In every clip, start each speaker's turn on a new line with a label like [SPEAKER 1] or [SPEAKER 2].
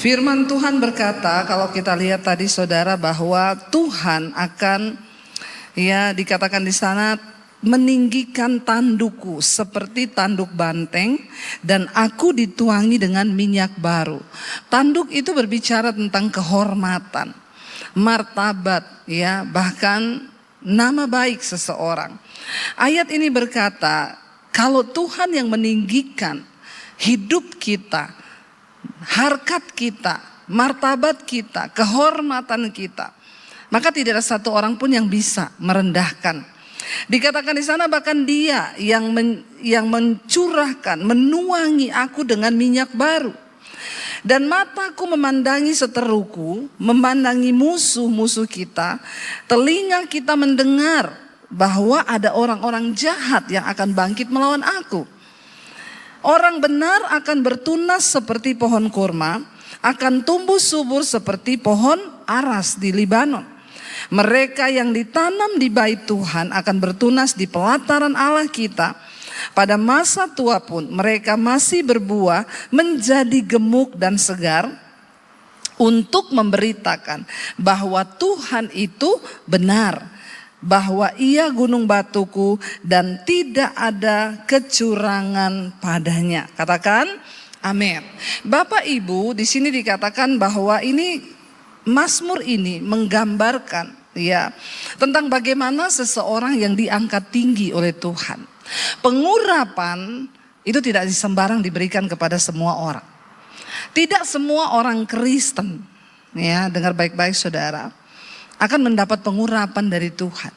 [SPEAKER 1] Firman Tuhan berkata, kalau kita lihat tadi saudara, bahwa Tuhan akan, ya dikatakan di sana, meninggikan tandukku seperti tanduk banteng dan aku dituangi dengan minyak baru. Tanduk itu berbicara tentang kehormatan, martabat, ya bahkan nama baik seseorang. Ayat ini berkata, kalau Tuhan yang meninggikan hidup kita, harkat kita, martabat kita, kehormatan kita, maka tidak ada satu orang pun yang bisa merendahkan. Dikatakan di sana bahkan Dia yang mencurahkan, menuangi aku dengan minyak baru. Dan mataku memandangi seteruku, memandangi musuh-musuh kita, telinga kita mendengar bahwa ada orang-orang jahat yang akan bangkit melawan aku. Orang benar akan bertunas seperti pohon kurma, akan tumbuh subur seperti pohon aras di Libanon. Mereka yang ditanam di bait Tuhan akan bertunas di pelataran Allah kita. Pada masa tua pun mereka masih berbuah menjadi gemuk dan segar untuk memberitakan bahwa Tuhan itu benar, bahwa Ia gunung batuku dan tidak ada kecurangan padanya. Katakan amin. Bapak Ibu, di sini dikatakan bahwa ini Mazmur ini menggambarkan ya tentang bagaimana seseorang yang diangkat tinggi oleh Tuhan. Pengurapan itu tidak sembarang diberikan kepada semua orang. Tidak semua orang Kristen, ya dengar baik-baik saudara, akan mendapat pengurapan dari Tuhan.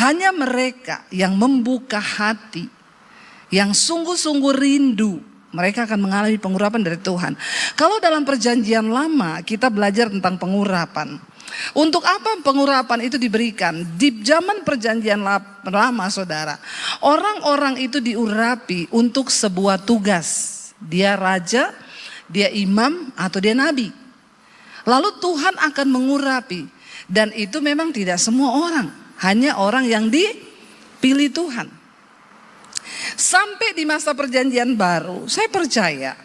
[SPEAKER 1] Hanya mereka yang membuka hati, yang sungguh-sungguh rindu, mereka akan mengalami pengurapan dari Tuhan. Kalau dalam perjanjian lama kita belajar tentang pengurapan. Untuk apa pengurapan itu diberikan? Di zaman perjanjian lama saudara, orang-orang itu diurapi untuk sebuah tugas. Dia raja, dia imam, atau dia nabi. Lalu Tuhan akan mengurapi. Dan itu memang tidak semua orang, hanya orang yang dipilih Tuhan. Sampai di masa perjanjian baru, saya percaya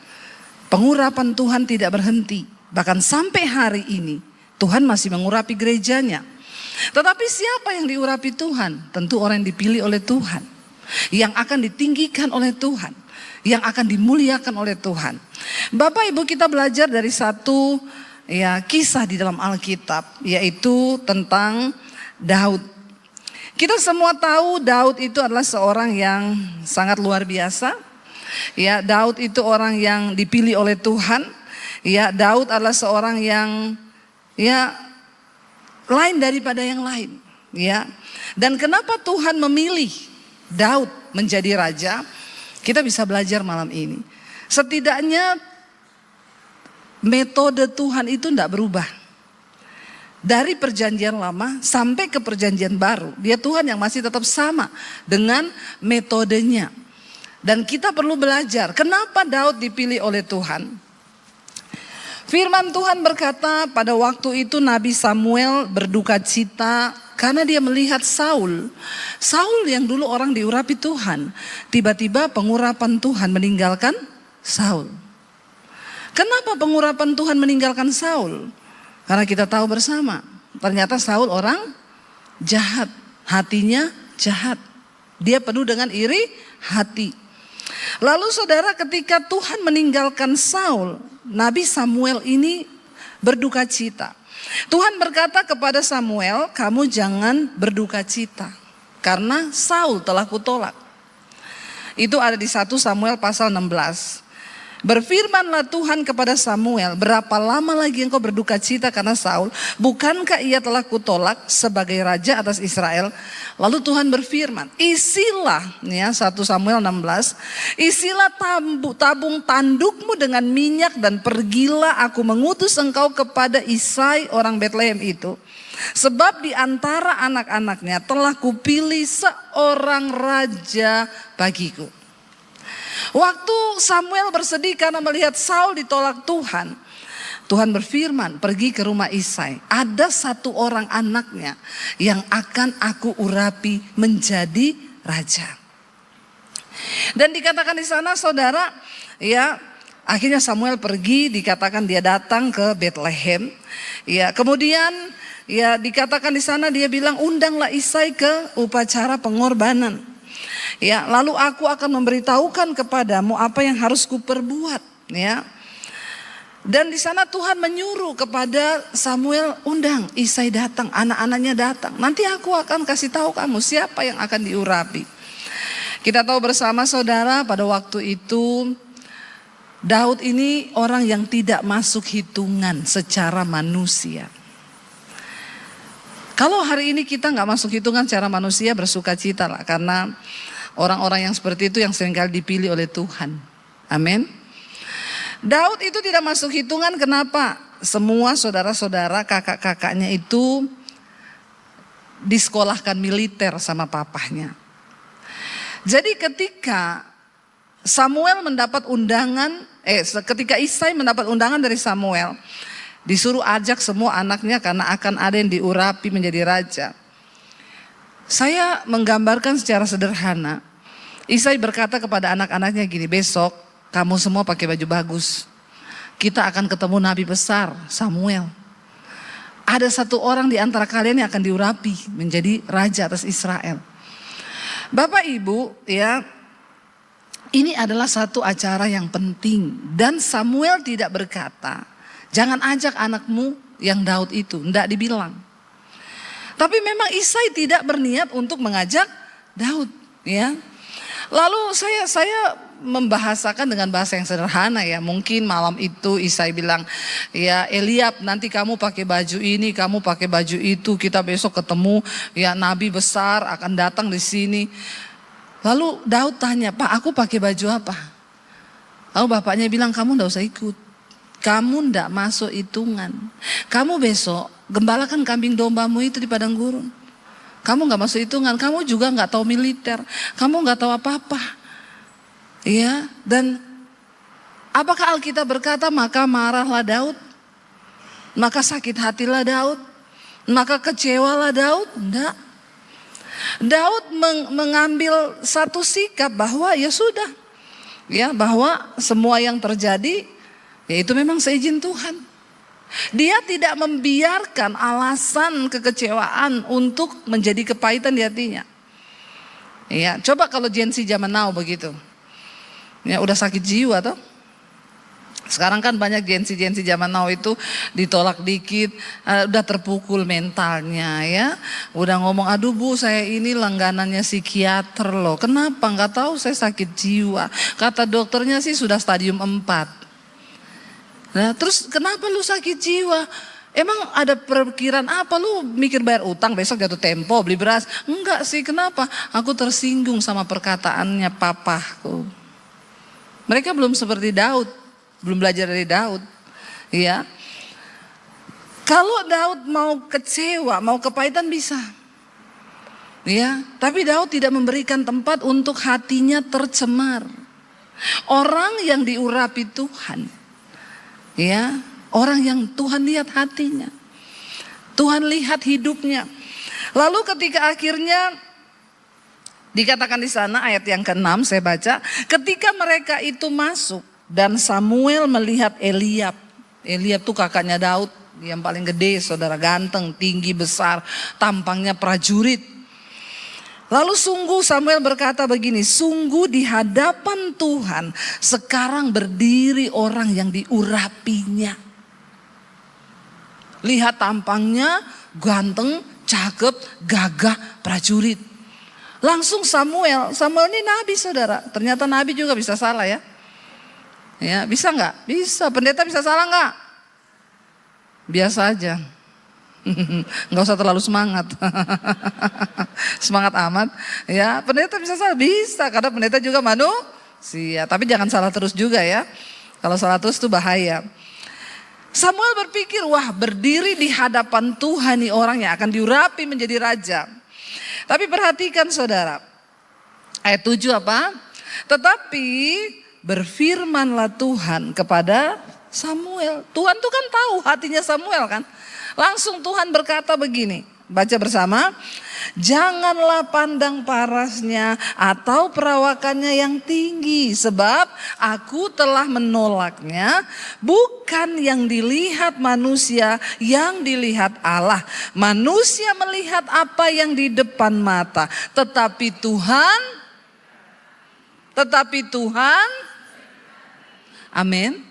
[SPEAKER 1] pengurapan Tuhan tidak berhenti. Bahkan sampai hari ini Tuhan masih mengurapi gerejanya. Tetapi siapa yang diurapi Tuhan? Tentu orang yang dipilih oleh Tuhan, yang akan ditinggikan oleh Tuhan, yang akan dimuliakan oleh Tuhan. Bapak Ibu, kita belajar dari satu kisah di dalam Alkitab, yaitu tentang Daud. Kita semua tahu Daud itu adalah seorang yang sangat luar biasa. Ya, Daud itu orang yang dipilih oleh Tuhan. Ya, Daud adalah seorang yang lain daripada yang lain. Ya, dan kenapa Tuhan memilih Daud menjadi raja? Kita bisa belajar malam ini. Setidaknya metode Tuhan itu tidak berubah. Dari perjanjian lama sampai ke perjanjian baru, Dia Tuhan yang masih tetap sama dengan metodenya. Dan kita perlu belajar kenapa Daud dipilih oleh Tuhan. Firman Tuhan berkata, pada waktu itu Nabi Samuel berduka cita karena dia melihat Saul. Saul yang dulu orang diurapi Tuhan, tiba-tiba pengurapan Tuhan meninggalkan Saul. Kenapa pengurapan Tuhan meninggalkan Saul? Karena kita tahu bersama, ternyata Saul orang jahat, hatinya jahat. Dia penuh dengan iri hati. Lalu saudara, ketika Tuhan meninggalkan Saul, Nabi Samuel ini berduka cita. Tuhan berkata kepada Samuel, kamu jangan berduka cita karena Saul telah kutolak. Itu ada di 1 Samuel pasal 16. Berfirmanlah Tuhan kepada Samuel, berapa lama lagi engkau berduka cita karena Saul? Bukankah ia telah kutolak sebagai raja atas Israel? Lalu Tuhan berfirman, isilah, 1 Samuel 16, isilah tabung tandukmu dengan minyak dan pergilah aku mengutus engkau kepada Isai orang Betlehem itu. Sebab di antara anak-anaknya telah kupilih seorang raja bagiku. Waktu Samuel bersedih karena melihat Saul ditolak Tuhan, Tuhan berfirman, pergi ke rumah Isai. Ada satu orang anaknya yang akan aku urapi menjadi raja. Dan dikatakan di sana saudara, ya Akhirnya Samuel pergi, dikatakan dia datang ke Bethlehem. Ya, kemudian ya dikatakan di sana dia bilang, undanglah Isai ke upacara pengorbanan. Ya, lalu aku akan memberitahukan kepadamu apa yang harus kuperbuat. Ya. Dan di sana Tuhan menyuruh kepada Samuel, undang Isai datang, anak-anaknya datang. Nanti aku akan kasih tahu kamu siapa yang akan diurapi. Kita tahu bersama saudara pada waktu itu Daud ini orang yang tidak masuk hitungan secara manusia. Kalau hari ini kita nggak masuk hitungan secara manusia, bersuka cita lah, karena orang-orang yang seperti itu yang seringkali dipilih oleh Tuhan. Amin. Daud itu tidak masuk hitungan, kenapa? Semua saudara-saudara, kakak-kakaknya itu disekolahkan militer sama papahnya. Jadi ketika Samuel mendapat undangan, ketika Isai mendapat undangan dari Samuel, disuruh ajak semua anaknya karena akan ada yang diurapi menjadi raja. Saya menggambarkan secara sederhana. Isai berkata kepada anak-anaknya gini, besok kamu semua pakai baju bagus. Kita akan ketemu nabi besar, Samuel. Ada satu orang di antara kalian yang akan diurapi menjadi raja atas Israel. Bapak Ibu, ya, ini adalah satu acara yang penting. Dan Samuel tidak berkata, jangan ajak anakmu yang Daud itu, tidak dibilang. Tapi memang Isai tidak berniat untuk mengajak Daud, ya. Lalu saya membahasakan dengan bahasa yang sederhana ya. Mungkin malam itu Isai bilang, ya Eliab nanti kamu pakai baju ini, kamu pakai baju itu, kita besok ketemu ya nabi besar akan datang di sini. Lalu Daud tanya, Pak aku pakai baju apa? Lalu bapaknya bilang, kamu enggak usah ikut. Kamu enggak masuk hitungan. Kamu besok gembalakan kambing dombamu itu di padang gurun. Kamu enggak masuk hitungan, kamu juga enggak tahu militer. Kamu enggak tahu apa-apa. Ya, dan apakah Alkitab berkata maka marahlah Daud? Maka sakit hatilah Daud? Maka kecewalah Daud? Enggak. Daud mengambil satu sikap bahwa ya sudah. Ya, bahwa semua yang terjadi yaitu memang seizin Tuhan. Dia tidak membiarkan alasan kekecewaan untuk menjadi kepahitan di hatinya. Ya, coba kalau Gen Z zaman now begitu. Ya, udah sakit jiwa toh. Sekarang kan banyak Gen Z zaman now itu ditolak dikit, udah terpukul mentalnya ya. Udah ngomong, aduh bu saya ini langganannya psikiater loh. Kenapa? Nggak tahu saya sakit jiwa. Kata dokternya sih sudah stadium 4. Nah terus kenapa lu sakit jiwa? Emang ada perkiraan apa? Lu mikir bayar utang besok jatuh tempo beli beras? Enggak sih, kenapa? Aku tersinggung sama perkataannya papahku. Mereka belum seperti Daud, belum belajar dari Daud. Ya. Kalau Daud mau kecewa, mau kepahitan bisa. Ya, tapi Daud tidak memberikan tempat untuk hatinya tercemar. Orang yang diurapi Tuhan, ya, orang yang Tuhan lihat hatinya, Tuhan lihat hidupnya. Lalu ketika akhirnya dikatakan di sana ayat yang ke-6 saya baca, ketika mereka itu masuk dan Samuel melihat Eliab. Eliab tuh kakaknya Daud, yang paling gede, saudara, ganteng, tinggi, besar, tampangnya prajurit. Lalu sungguh Samuel berkata begini, sungguh di hadapan Tuhan sekarang berdiri orang yang diurapinya. Lihat tampangnya, ganteng, cakep, gagah, prajurit. Langsung Samuel ini nabi saudara, ternyata nabi juga bisa salah ya. Ya bisa nggak? Bisa, pendeta bisa salah nggak? Biasa aja. Nggak usah terlalu semangat. Semangat amat. Ya, pendeta bisa salah, bisa karena pendeta juga manusia. Tapi jangan salah terus juga ya. Kalau salah terus itu bahaya. Samuel berpikir, wah berdiri di hadapan Tuhan nih orang yang akan diurapi menjadi raja. Tapi perhatikan saudara. Ayat 7 apa? Tetapi berfirmanlah Tuhan kepada Samuel. Tuhan tuh kan tahu hatinya Samuel kan. Langsung Tuhan berkata begini. Baca bersama. Janganlah pandang parasnya atau perawakannya yang tinggi, sebab aku telah menolaknya. Bukan yang dilihat manusia, yang dilihat Allah. Manusia melihat apa yang di depan mata, tetapi Tuhan, amin.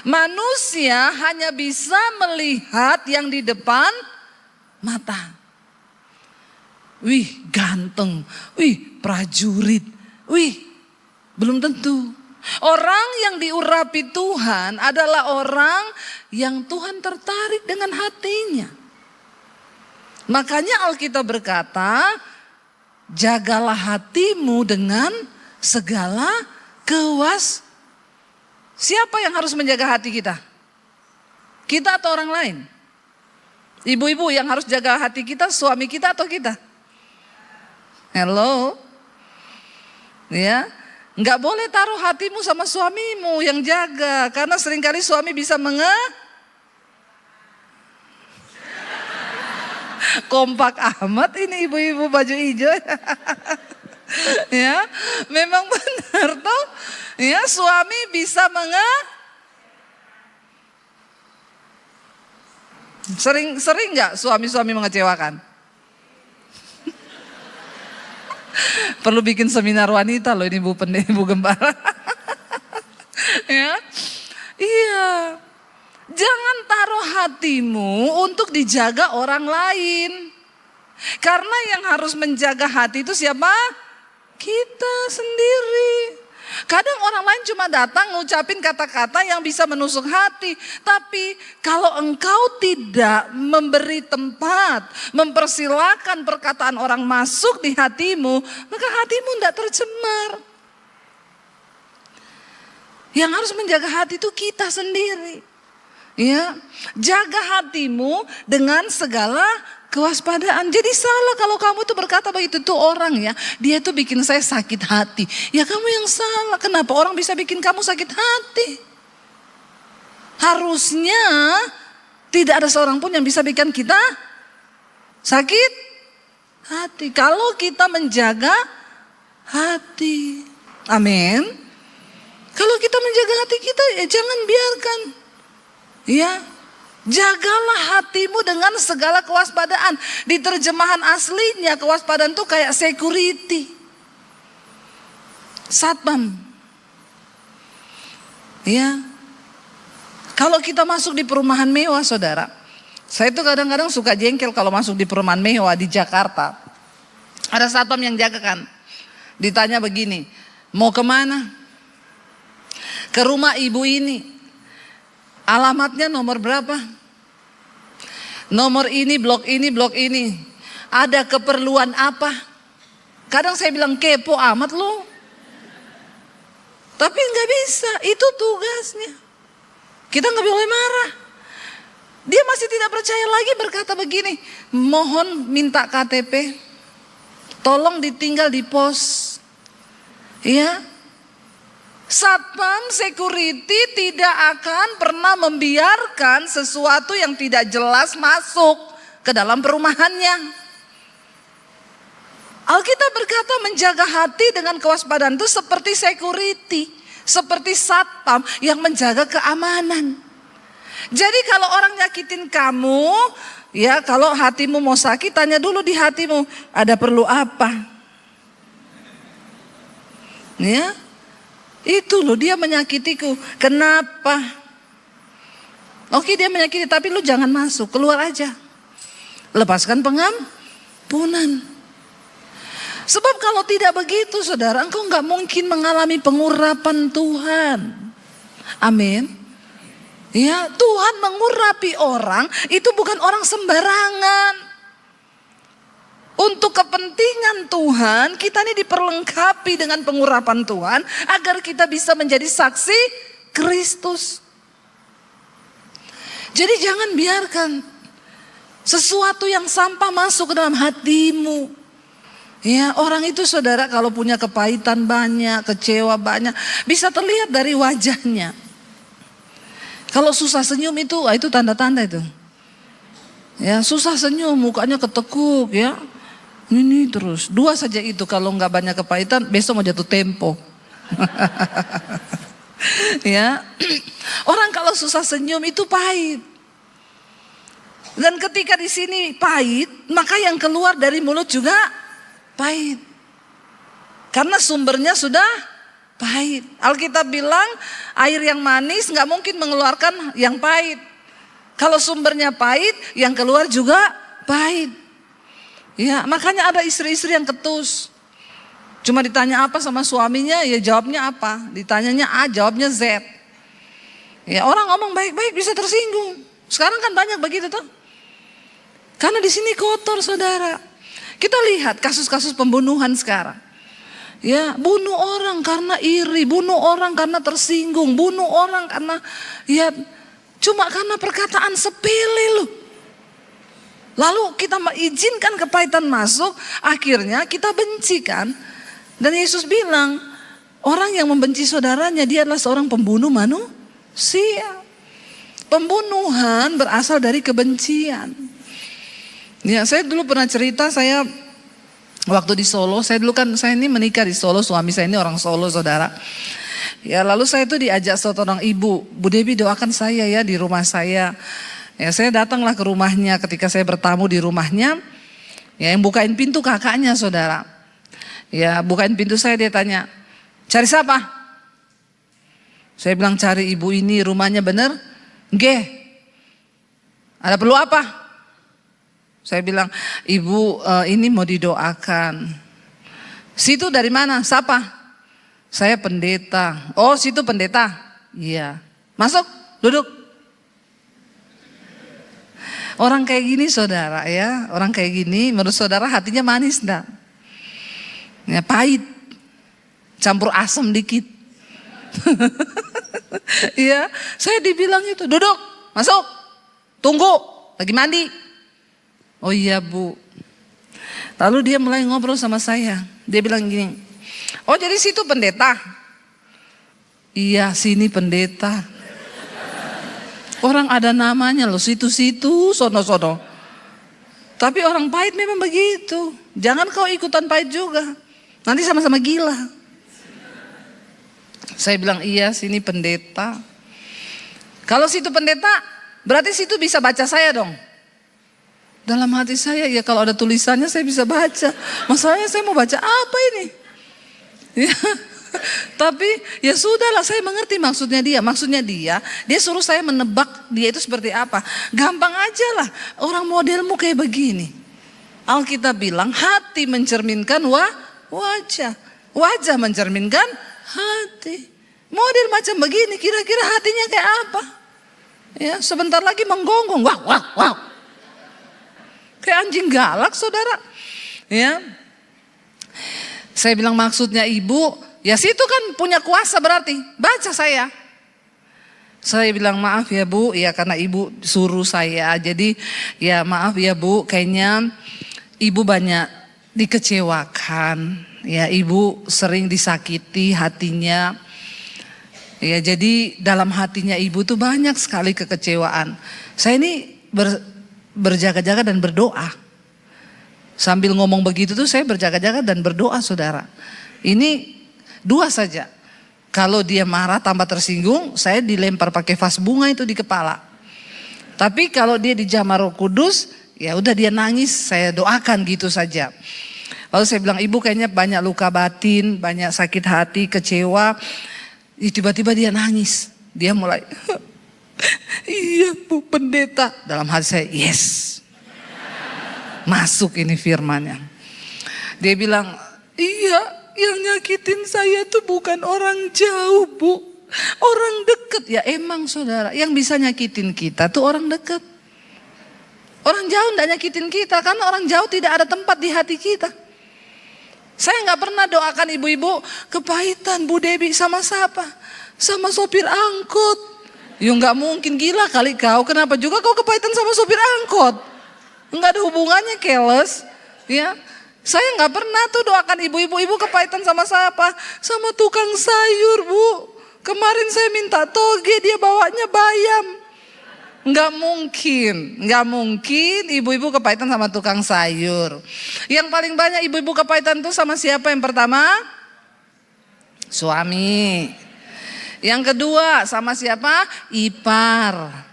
[SPEAKER 1] Manusia hanya bisa melihat yang di depan mata. Wih, ganteng. Wih, prajurit. Wih, belum tentu. Orang yang diurapi Tuhan adalah orang yang Tuhan tertarik dengan hatinya. Makanya Alkitab berkata, jagalah hatimu dengan segala Siapa yang harus menjaga hati kita? Kita atau orang lain? Ibu-ibu yang harus jaga hati kita, suami kita atau kita? Hello? Ya, nggak boleh taruh hatimu sama suamimu yang jaga, karena seringkali suami bisa kompak amat ini ibu-ibu baju hijau. Ya, memang benar toh. Ya, suami bisa sering nggak suami-suami mengecewakan? Perlu bikin seminar wanita loh ini Ibu Gembala. Ya, iya. Jangan taruh hatimu untuk dijaga orang lain. Karena yang harus menjaga hati itu siapa? Kita sendiri. Kadang orang lain cuma datang ngucapin kata-kata yang bisa menusuk hati. Tapi kalau engkau tidak memberi tempat, mempersilahkan perkataan orang masuk di hatimu, maka hatimu tidak tercemar. Yang harus menjaga hati itu kita sendiri. Ya, jaga hatimu dengan segala kewaspadaan. Jadi salah kalau kamu tuh berkata begitu tuh orang ya, dia tuh bikin saya sakit hati. Ya kamu yang salah. Kenapa orang bisa bikin kamu sakit hati? Harusnya tidak ada seorang pun yang bisa bikin kita sakit hati. Kalau kita menjaga hati. Amin. Kalau kita menjaga hati kita, ya jangan biarkan. Ya, jagalah hatimu dengan segala kewaspadaan. Di terjemahan aslinya kewaspadaan itu kayak security. Satpam. Ya. Kalau kita masuk di perumahan mewah, saudara. Saya tuh kadang-kadang suka jengkel kalau masuk di perumahan mewah di Jakarta. Ada satpam yang jaga kan. Ditanya begini, mau kemana? Ke rumah ibu ini. Alamatnya nomor berapa? Nomor ini, blok ini, blok ini. Ada keperluan apa? Kadang saya bilang kepo amat lo. Tapi nggak bisa, itu tugasnya. Kita nggak boleh marah. Dia masih tidak percaya lagi berkata begini, mohon minta KTP, tolong ditinggal di pos. Ya. Satpam security tidak akan pernah membiarkan sesuatu yang tidak jelas masuk ke dalam perumahannya. Alkitab berkata menjaga hati dengan kewaspadaan itu seperti security, seperti satpam yang menjaga keamanan. Jadi kalau orang nyakitin kamu, ya kalau hatimu mau sakit, tanya dulu di hatimu, ada perlu apa? Ya. Itu loh dia menyakitiku. Kenapa? Oke dia menyakiti tapi lu jangan masuk. Keluar aja. Lepaskan pengampunan. Sebab kalau tidak begitu saudara, engkau gak mungkin mengalami pengurapan Tuhan. Amin. Ya, Tuhan mengurapi orang itu bukan orang sembarangan. Untuk kepentingan Tuhan, kita ini diperlengkapi dengan pengurapan Tuhan agar kita bisa menjadi saksi Kristus. Jadi jangan biarkan sesuatu yang sampah masuk ke dalam hatimu. Ya, orang itu saudara kalau punya kepahitan banyak, kecewa banyak, bisa terlihat dari wajahnya. Kalau susah senyum itu tanda-tanda itu. Ya susah senyum, mukanya ketekuk ya. Ini terus, 2 saja itu kalau nggak banyak kepahitan besok mau jatuh tempo. Ya, orang kalau susah senyum itu pahit. Dan ketika di sini pahit, maka yang keluar dari mulut juga pahit. Karena sumbernya sudah pahit. Alkitab bilang air yang manis nggak mungkin mengeluarkan yang pahit. Kalau sumbernya pahit, yang keluar juga pahit. Ya, makanya ada istri-istri yang ketus. Cuma ditanya apa sama suaminya, ya jawabnya apa. Ditanyanya A, jawabnya Z. Ya, orang ngomong baik-baik bisa tersinggung. Sekarang kan banyak begitu tuh. Karena di sini kotor, saudara. Kita lihat kasus-kasus pembunuhan sekarang. Ya, bunuh orang karena iri, bunuh orang karena tersinggung, bunuh orang karena ya cuma karena perkataan sepele loh. Lalu kita mengizinkan kepahitan masuk, akhirnya kita benci kan. Dan Yesus bilang, orang yang membenci saudaranya dia adalah seorang pembunuh manusia. Pembunuhan berasal dari kebencian. Ya, saya dulu pernah cerita, saya waktu di Solo, saya ini menikah di Solo, suami saya ini orang Solo, saudara. Ya, lalu saya itu diajak seorang ibu, Bu Debi doakan saya ya di rumah saya. Ya, saya datanglah ke rumahnya, ketika saya bertamu di rumahnya, ya yang bukain pintu kakaknya, saudara. Ya, bukain pintu saya, dia tanya, cari siapa? Saya bilang cari ibu ini, rumahnya bener? Nggih. Ada perlu apa? Saya bilang, ibu ini mau didoakan. Situ dari mana? Siapa? Saya pendeta. Oh, situ pendeta? Iya. Masuk, duduk. Orang kayak gini, saudara ya, orang kayak gini menurut saudara hatinya manis enggak? Ya, pahit, campur asam dikit. Ya, saya dibilang itu, duduk, masuk, tunggu, lagi mandi. Oh iya Bu. Lalu dia mulai ngobrol sama saya, dia bilang gini, oh jadi situ pendeta? Iya, sini pendeta. Orang ada namanya loh, situ-situ, sono-sono. Tapi orang pahit memang begitu. Jangan kau ikutan pahit juga. Nanti sama-sama gila. Saya bilang iya, sini pendeta. Kalau situ pendeta, berarti situ bisa baca saya dong. Dalam hati saya, ya kalau ada tulisannya saya bisa baca. Masalahnya saya mau baca apa ini? Ya. Tapi ya sudahlah, saya mengerti maksudnya dia. Maksudnya dia suruh saya menebak dia itu seperti apa. Gampang aja lah, orang modelmu kayak begini. Alkitab bilang hati mencerminkan wajah. Wajah mencerminkan hati. Model macam begini, kira-kira hatinya kayak apa? Ya, sebentar lagi menggonggong. Wow. Kayak anjing galak, saudara. Ya. Saya bilang maksudnya ibu, ya situ kan punya kuasa berarti, baca saya. Saya bilang maaf ya Bu, ya karena ibu suruh saya. Jadi ya maaf ya Bu, kayaknya ibu banyak dikecewakan. Ya ibu sering disakiti hatinya. Ya jadi dalam hatinya ibu tuh banyak sekali kekecewaan. Saya ini berjaga-jaga dan berdoa. Sambil ngomong begitu tuh saya berjaga-jaga dan berdoa, saudara. Ini 2 saja. Kalau dia marah tambah tersinggung, saya dilempar pakai vas bunga itu di kepala. Tapi kalau dia dijamah Roh Kudus, ya udah dia nangis, saya doakan gitu saja. Lalu saya bilang, ibu kayaknya banyak luka batin, banyak sakit hati, kecewa. Tiba-tiba dia nangis. Dia mulai, iya Bu pendeta. Dalam hati saya, yes. Masuk ini firmannya. Dia bilang, iya. Yang nyakitin saya tuh bukan orang jauh Bu, orang dekat. Ya emang saudara, yang bisa nyakitin kita tuh orang dekat. Orang jauh enggak nyakitin kita, karena orang jauh tidak ada tempat di hati kita. Saya gak pernah doakan ibu-ibu kepahitan Bu Debi sama siapa? Sama sopir angkot. Ya gak mungkin, gila kali kau, kenapa juga kau kepahitan sama sopir angkot? Enggak ada hubungannya, keles. Ya. Saya nggak pernah tuh doakan ibu-ibu kepahitan sama siapa? Sama tukang sayur Bu. Kemarin saya minta toge, dia bawanya bayam. Nggak mungkin ibu-ibu kepahitan sama tukang sayur. Yang paling banyak ibu-ibu kepahitan tuh sama siapa yang pertama? Suami. Yang kedua sama siapa? Ipar.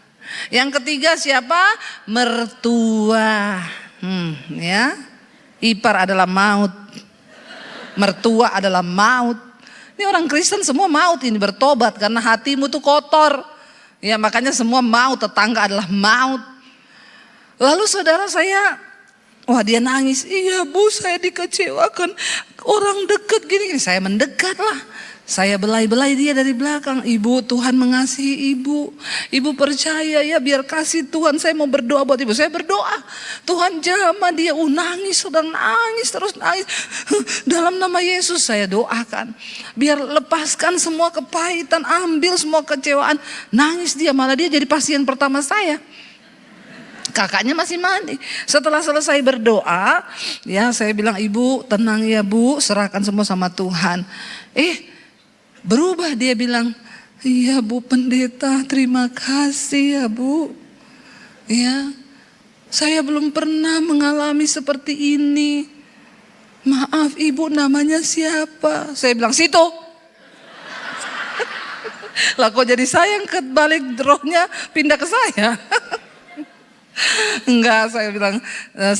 [SPEAKER 1] Yang ketiga siapa? Mertua. Ya. Ipar adalah maut. Mertua adalah maut. Ini orang Kristen semua maut ini, bertobat karena hatimu tuh kotor. Ya makanya semua maut, tetangga adalah maut. Lalu saudara saya, wah dia nangis. Iya bu, saya dikecewakan. Orang dekat gini, saya mendekat lah. Saya belai-belai dia dari belakang. Ibu, Tuhan mengasihi ibu. Ibu percaya ya, biar kasih Tuhan. Saya mau berdoa buat ibu. Saya berdoa. Tuhan jamah dia. Nangis, sudah nangis, terus nangis. Dalam nama Yesus saya doakan. Biar lepaskan semua kepahitan. Ambil semua kecewaan. Nangis dia, malah dia jadi pasien pertama saya. Kakaknya masih mandi. Setelah selesai berdoa, ya saya bilang, ibu tenang ya bu, serahkan semua sama Tuhan. Berubah dia bilang, iya bu pendeta, terima kasih ya bu. Ya, saya belum pernah mengalami seperti ini. Maaf ibu, namanya siapa? Saya bilang situ. Lah kok jadi saya yang kebalik rohnya pindah ke saya? Enggak, saya bilang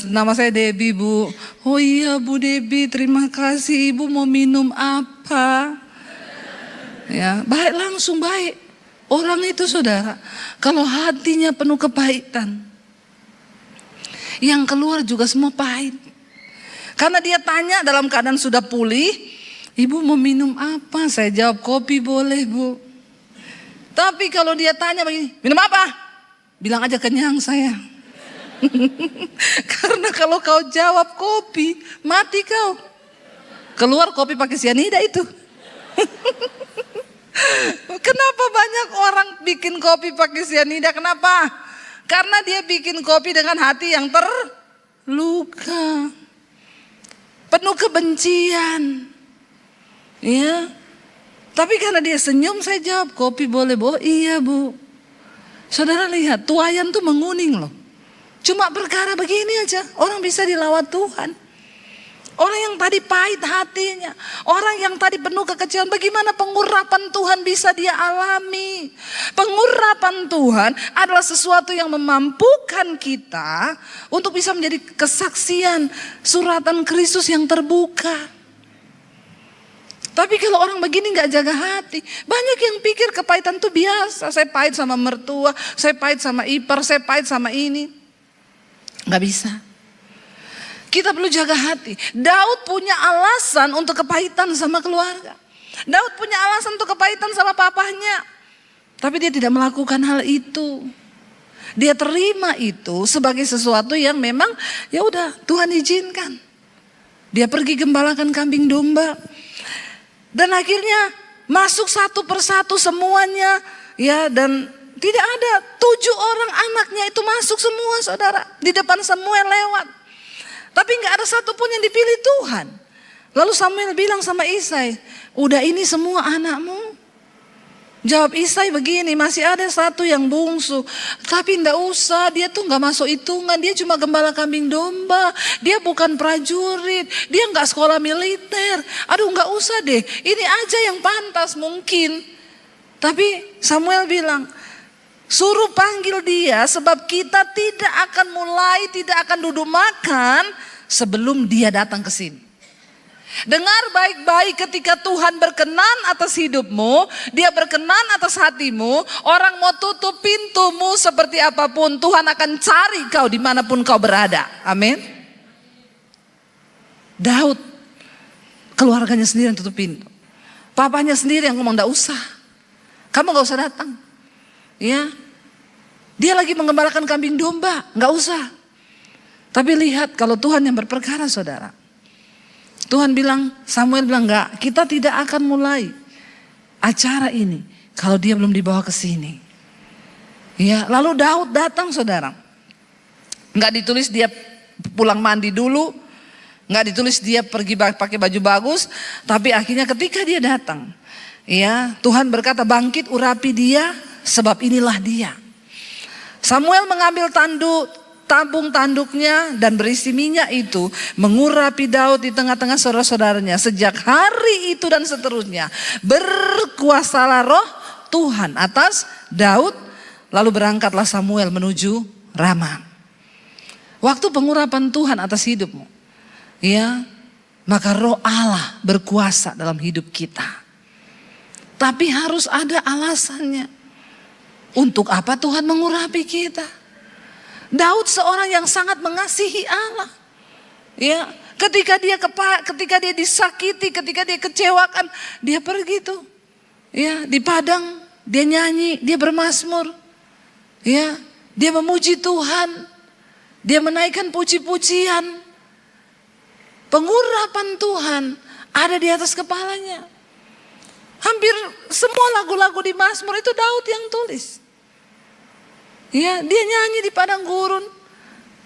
[SPEAKER 1] nama saya Debbie bu. Oh iya bu Debbie, terima kasih. Ibu mau minum apa? Ya, baik, langsung baik. Orang itu saudara, kalau hatinya penuh kepahitan, yang keluar juga semua pahit. Karena dia tanya dalam keadaan sudah pulih, ibu mau minum apa? Saya jawab kopi boleh bu. Tapi kalau dia tanya begini, minum apa? Bilang aja kenyang saya. Karena kalau kau jawab kopi, mati kau. Keluar kopi pakai sianida itu. Kenapa banyak orang bikin kopi pakai sianida? Kenapa? Karena dia bikin kopi dengan hati yang terluka, penuh kebencian. Ya. Tapi karena dia senyum, saya jawab kopi boleh bu. Iya bu. Saudara lihat, tuayan tuh menguning loh. Cuma perkara begini aja, orang bisa dilawat Tuhan. Orang yang tadi pahit hatinya, orang yang tadi penuh kekecewaan, bagaimana pengurapan Tuhan bisa dia alami? Pengurapan Tuhan adalah sesuatu yang memampukan kita untuk bisa menjadi kesaksian suratan Kristus yang terbuka. Tapi kalau orang begini gak jaga hati, banyak yang pikir kepahitan itu biasa. Saya pahit sama mertua, saya pahit sama ipar, saya pahit sama ini. Gak bisa. Kita perlu jaga hati. Daud punya alasan untuk kepahitan sama keluarga. Daud punya alasan untuk kepahitan sama papahnya. Tapi dia tidak melakukan hal itu. Dia terima itu sebagai sesuatu yang memang ya udah Tuhan izinkan. Dia pergi gembalakan kambing domba. Dan akhirnya masuk satu persatu semuanya. Ya, dan tidak ada 7 orang anaknya itu masuk semua saudara. Di depan Samuel lewat. Tapi gak ada satupun yang dipilih Tuhan. Lalu Samuel bilang sama Isai, udah ini semua anakmu? Jawab Isai begini, masih ada satu yang bungsu. Tapi enggak usah, dia tuh gak masuk hitungan. Dia cuma gembala kambing domba. Dia bukan prajurit. Dia gak sekolah militer. Aduh gak usah deh, ini aja yang pantas mungkin. Tapi Samuel bilang, suruh panggil dia sebab kita tidak akan duduk makan sebelum dia datang ke sini. Dengar baik-baik, ketika Tuhan berkenan atas hidupmu, dia berkenan atas hatimu, orang mau tutup pintumu seperti apapun, Tuhan akan cari kau dimanapun kau berada. Amin. Daud, keluarganya sendiri yang tutup pintu. Papanya sendiri yang ngomong, enggak usah. Kamu enggak usah datang. Ya, dia lagi mengembalakan kambing domba, enggak usah. Tapi lihat kalau Tuhan yang berperkara saudara. Tuhan bilang, Samuel bilang enggak, kita tidak akan mulai acara ini kalau dia belum dibawa ke sini. Ya, lalu Daud datang saudara. Enggak ditulis dia pulang mandi dulu, enggak ditulis dia pergi pakai baju bagus, tapi akhirnya ketika dia datang, ya, Tuhan berkata, bangkit urapi dia sebab inilah dia. Samuel mengambil tabung tanduknya dan berisi minyak itu mengurapi Daud di tengah-tengah saudara-saudaranya. Sejak hari itu dan seterusnya berkuasalah roh Tuhan atas Daud. Lalu berangkatlah Samuel menuju Rama. Waktu pengurapan Tuhan atas hidupmu, ya, maka roh Allah berkuasa dalam hidup kita. Tapi harus ada alasannya. Untuk apa Tuhan mengurapi kita? Daud seorang yang sangat mengasihi Allah. Ya, ketika dia disakiti, ketika dia kecewakan, dia pergi tuh. Ya, di padang dia nyanyi, dia bermazmur. Ya, dia memuji Tuhan. Dia menaikkan puji-pujian. Pengurapan Tuhan ada di atas kepalanya. Hampir semua lagu-lagu di Mazmur itu Daud yang tulis. Ya, dia nyanyi di padang gurun.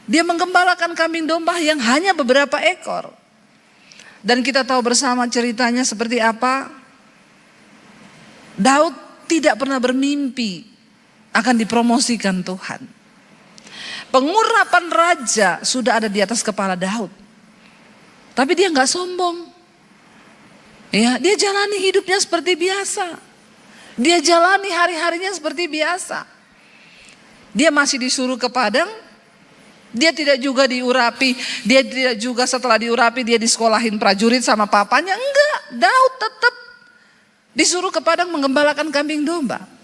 [SPEAKER 1] Dia menggembalakan kambing domba yang hanya beberapa ekor. Dan kita tahu bersama ceritanya seperti apa. Daud tidak pernah bermimpi akan dipromosikan Tuhan. Pengurapan raja sudah ada di atas kepala Daud. Tapi dia nggak sombong. Ya, dia jalani hidupnya seperti biasa. Dia jalani hari-harinya seperti biasa. Dia masih disuruh ke padang. Dia tidak juga diurapi. Dia tidak juga setelah diurapi dia disekolahin prajurit sama papanya. Enggak, Daud tetap disuruh ke padang menggembalakan kambing domba.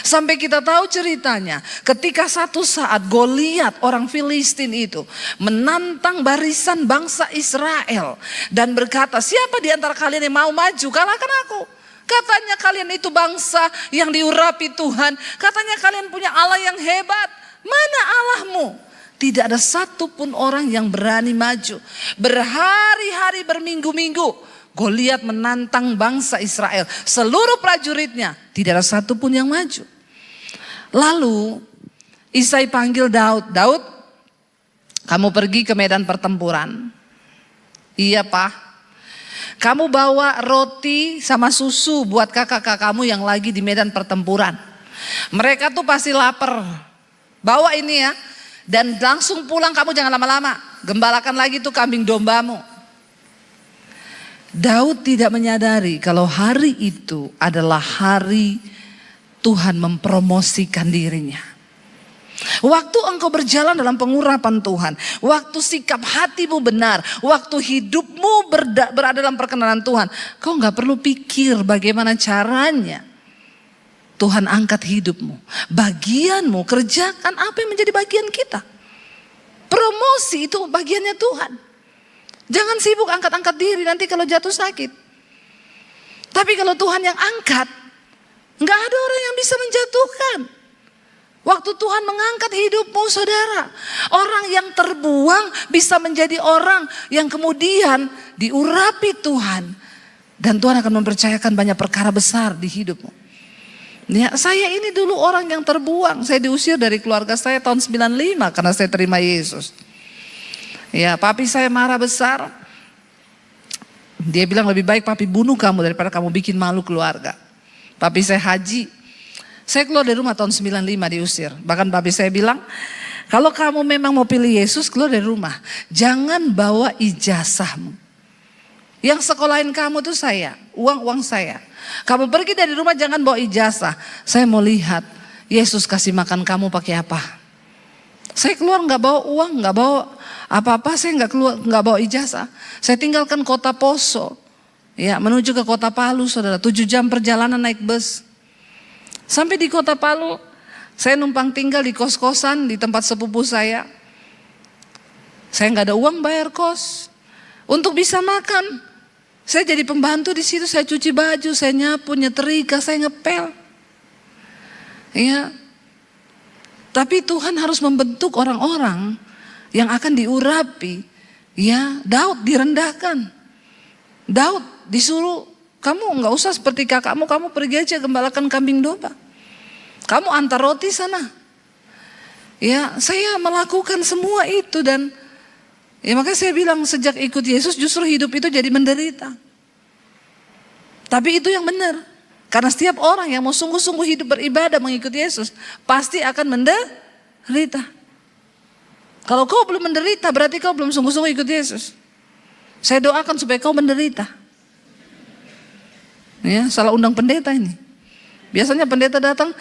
[SPEAKER 1] Sampai kita tahu ceritanya, ketika satu saat Goliat orang Filistin itu menantang barisan bangsa Israel dan berkata, siapa di antara kalian yang mau maju kalahkan aku? Katanya kalian itu bangsa yang diurapi Tuhan. Katanya kalian punya Allah yang hebat. Mana Allahmu? Tidak ada satupun orang yang berani maju. Berhari-hari berminggu-minggu Goliat menantang bangsa Israel. Seluruh prajuritnya tidak ada satupun yang maju. Lalu Isai panggil Daud. Daud, kamu pergi ke medan pertempuran. Iya Pak. Kamu bawa roti sama susu buat kakak-kakak kamu yang lagi di medan pertempuran. Mereka tuh pasti lapar. Bawa ini ya. Dan langsung pulang, kamu jangan lama-lama. Gembalakan lagi tuh kambing dombamu. Daud tidak menyadari kalau hari itu adalah hari Tuhan mempromosikan dirinya. Waktu engkau berjalan dalam pengurapan Tuhan, waktu sikap hatimu benar, waktu hidupmu berada dalam perkenanan Tuhan, kau gak perlu pikir bagaimana caranya Tuhan angkat hidupmu. Bagianmu, kerjakan apa yang menjadi bagian kita. Promosi itu bagiannya Tuhan. Jangan sibuk angkat-angkat diri, nanti kalau jatuh sakit. Tapi kalau Tuhan yang angkat, gak ada orang yang bisa menjatuhkan. Waktu Tuhan mengangkat hidupmu saudara, orang yang terbuang bisa menjadi orang yang kemudian diurapi Tuhan. Dan Tuhan akan mempercayakan banyak perkara besar di hidupmu. Ya, saya ini dulu orang yang terbuang, saya diusir dari keluarga saya tahun 95 karena saya terima Yesus. Ya, papi saya marah besar. Dia bilang lebih baik papi bunuh kamu daripada kamu bikin malu keluarga. Papi saya haji. Saya keluar dari rumah tahun 95 diusir. Bahkan papi saya bilang, kalau kamu memang mau pilih Yesus keluar dari rumah. Jangan bawa ijazahmu. Yang sekolahin kamu tuh saya, uang saya. Kamu pergi dari rumah jangan bawa ijazah. Saya mau lihat Yesus kasih makan kamu pakai apa. Saya keluar nggak bawa uang, nggak bawa apa-apa. Saya nggak bawa ijazah. Saya tinggalkan kota Poso, ya menuju ke kota Palu, saudara. 7 jam perjalanan naik bus. Sampai di kota Palu, saya numpang tinggal di kos-kosan di tempat sepupu saya. Saya nggak ada uang bayar kos. Untuk bisa makan, saya jadi pembantu di situ. Saya cuci baju, saya nyapu, nyetrika, saya ngepel. Ya. Tapi Tuhan harus membentuk orang-orang yang akan diurapi. Ya, Daud direndahkan. Daud disuruh, kamu nggak usah seperti kakakmu, kamu pergi aja gembalakan kambing domba. Kamu antar roti sana. Ya, saya melakukan semua itu dan ya makanya saya bilang sejak ikut Yesus justru hidup itu jadi menderita. Tapi itu yang benar. Karena setiap orang yang mau sungguh-sungguh hidup beribadah mengikuti Yesus pasti akan Derita. Kalau kau belum menderita berarti kau belum sungguh-sungguh ikut Yesus. Saya doakan supaya kau menderita. Ya, salah undang pendeta ini. Biasanya pendeta datang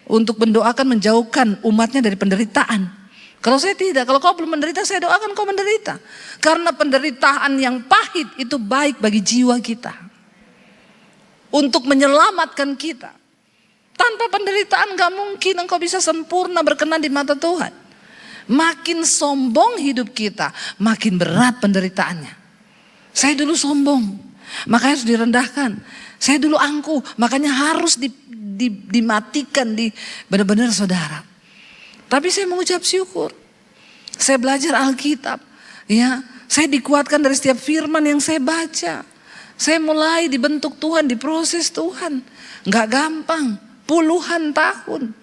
[SPEAKER 1] untuk mendoakan menjauhkan umatnya dari penderitaan. Kalau saya tidak, kalau kau belum menderita saya doakan kau menderita. Karena penderitaan yang pahit itu baik bagi jiwa kita. Untuk menyelamatkan kita. Tanpa penderitaan gak mungkin engkau bisa sempurna berkenan di mata Tuhan. Makin sombong hidup kita, makin berat penderitaannya. Saya dulu sombong, makanya harus direndahkan. Saya dulu angkuh, makanya harus dimatikan, benar-benar saudara. Tapi saya mengucap syukur. Saya belajar Alkitab, ya. Saya dikuatkan dari setiap firman yang saya baca. Saya mulai dibentuk Tuhan, diproses Tuhan. Gak gampang, puluhan tahun.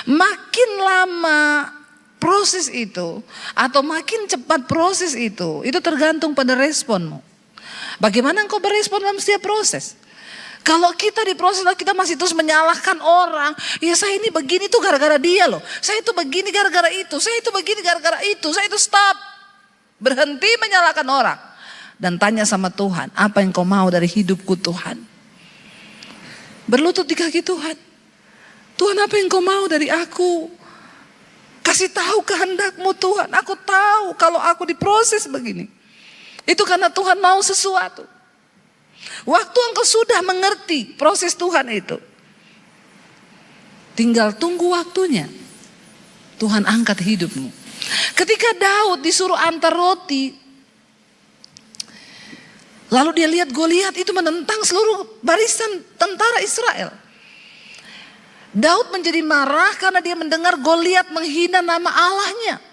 [SPEAKER 1] Makin lama proses itu, atau makin cepat proses itu tergantung pada responmu. Bagaimana engkau berespon dalam setiap proses? Kalau kita diproses, kita masih terus menyalahkan orang. Ya saya ini begini tuh gara-gara dia loh. Saya itu begini gara-gara itu. Saya itu begini gara-gara itu. Saya itu stop. Berhenti menyalahkan orang. Dan tanya sama Tuhan, apa yang kau mau dari hidupku Tuhan? Berlutut di kaki Tuhan. Tuhan, apa yang kau mau dari aku? Kasih tahu kehendakmu Tuhan. Aku tahu kalau aku diproses begini. Itu karena Tuhan mau sesuatu. Waktu engkau sudah mengerti proses Tuhan itu, tinggal tunggu waktunya. Tuhan angkat hidupmu. Ketika Daud disuruh antar roti, lalu dia lihat Goliat itu menentang seluruh barisan tentara Israel. Daud menjadi marah karena dia mendengar Goliat menghina nama Allahnya.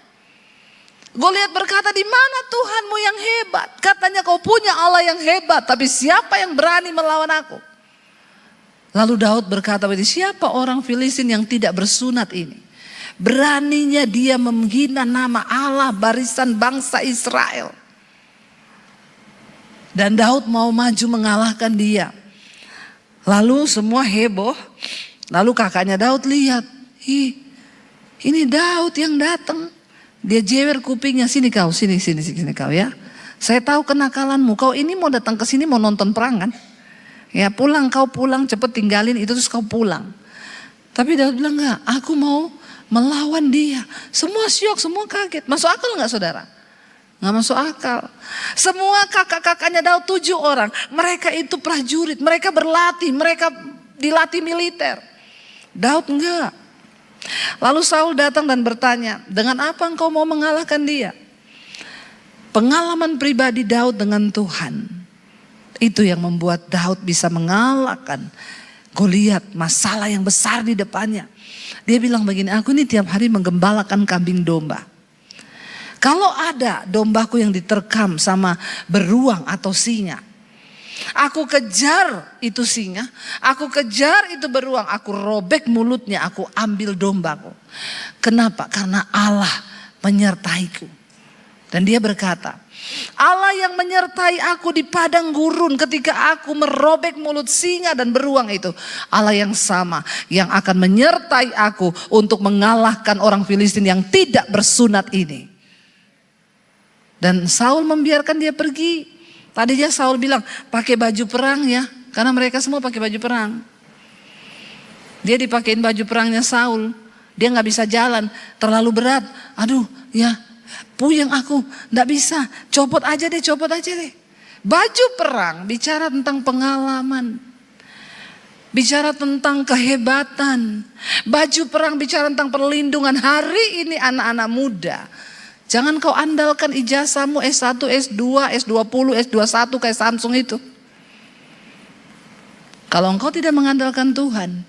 [SPEAKER 1] Goliat berkata, di mana Tuhanmu yang hebat? Katanya kau punya Allah yang hebat, tapi siapa yang berani melawan aku? Lalu Daud berkata, siapa orang Filistin yang tidak bersunat ini? Beraninya dia menghina nama Allah barisan bangsa Israel. Dan Daud mau maju mengalahkan dia. Lalu semua heboh. Lalu kakaknya Daud lihat, ini Daud yang datang. Dia jewer kupingnya, sini kau ya. Saya tahu kenakalanmu, kau ini mau datang ke sini mau nonton perang kan? Ya pulang, kau pulang cepet tinggalin itu terus kau pulang. Tapi Daud bilang enggak, aku mau melawan dia. Semua syok, semua kaget. Masuk akal enggak saudara? Enggak masuk akal. Semua kakak-kakaknya Daud 7 orang. Mereka itu prajurit, mereka berlatih, mereka dilatih militer. Daud enggak. Lalu Saul datang dan bertanya, dengan apa engkau mau mengalahkan dia? Pengalaman pribadi Daud dengan Tuhan, itu yang membuat Daud bisa mengalahkan Goliat, masalah yang besar di depannya. Dia bilang begini, aku ini tiap hari menggembalakan kambing domba. Kalau ada dombaku yang diterkam sama beruang atau singa, aku kejar itu singa, aku kejar itu beruang, aku robek mulutnya, aku ambil dombaku. Kenapa? Karena Allah menyertaiku. Dan dia berkata, Allah yang menyertai aku di padang gurun ketika aku merobek mulut singa dan beruang itu, Allah yang sama yang akan menyertai aku untuk mengalahkan orang Filistin yang tidak bersunat ini. Dan Saul membiarkan dia pergi. Tadinya Saul bilang pakai baju perang ya, karena mereka semua pakai baju perang. Dia dipakein baju perangnya Saul, dia nggak bisa jalan, terlalu berat. Aduh ya, puyeng aku, nggak bisa. Copot aja deh. Baju perang bicara tentang pengalaman, bicara tentang kehebatan. Baju perang bicara tentang perlindungan. Hari ini anak-anak muda, jangan kau andalkan ijazahmu S1, S2, S20, S21 kayak Samsung itu. Kalau engkau tidak mengandalkan Tuhan,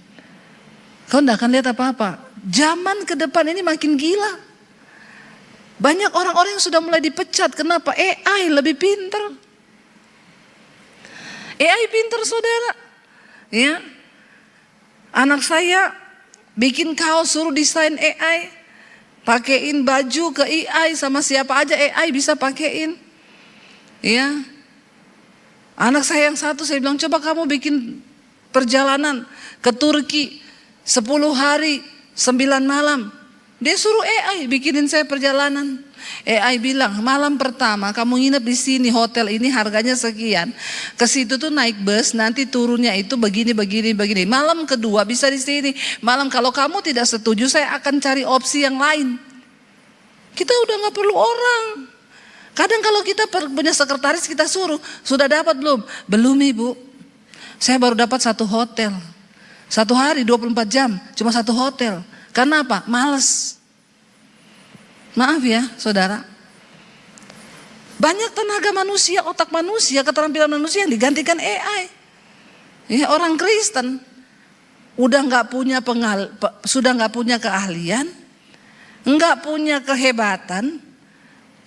[SPEAKER 1] kau tidak akan lihat apa-apa. Zaman ke depan ini makin gila. Banyak orang-orang yang sudah mulai dipecat. Kenapa? AI lebih pintar. AI pintar saudara. Ya. Anak saya bikin kaos suruh desain AI. Pakein baju ke AI sama siapa aja AI bisa pakein. Ya. Anak saya yang satu saya bilang coba kamu bikin perjalanan ke Turki 10 hari 9 malam. Dia suruh AI bikinin saya perjalanan. AI bilang malam pertama kamu nginep di sini, hotel ini harganya sekian. Ke situ tuh naik bus, nanti turunnya itu begini. Malam kedua bisa di sini. Malam kalau kamu tidak setuju saya akan cari opsi yang lain. Kita udah nggak perlu orang. Kadang kalau kita punya sekretaris kita suruh, sudah dapat belum? Belum ibu. Saya baru dapat satu hotel. 1 hari 24 jam cuma satu hotel. Karena apa? Males. Maaf ya saudara. Banyak tenaga manusia, otak manusia, keterampilan manusia yang digantikan AI. Ya, orang Kristen sudah nggak punya keahlian, nggak punya kehebatan,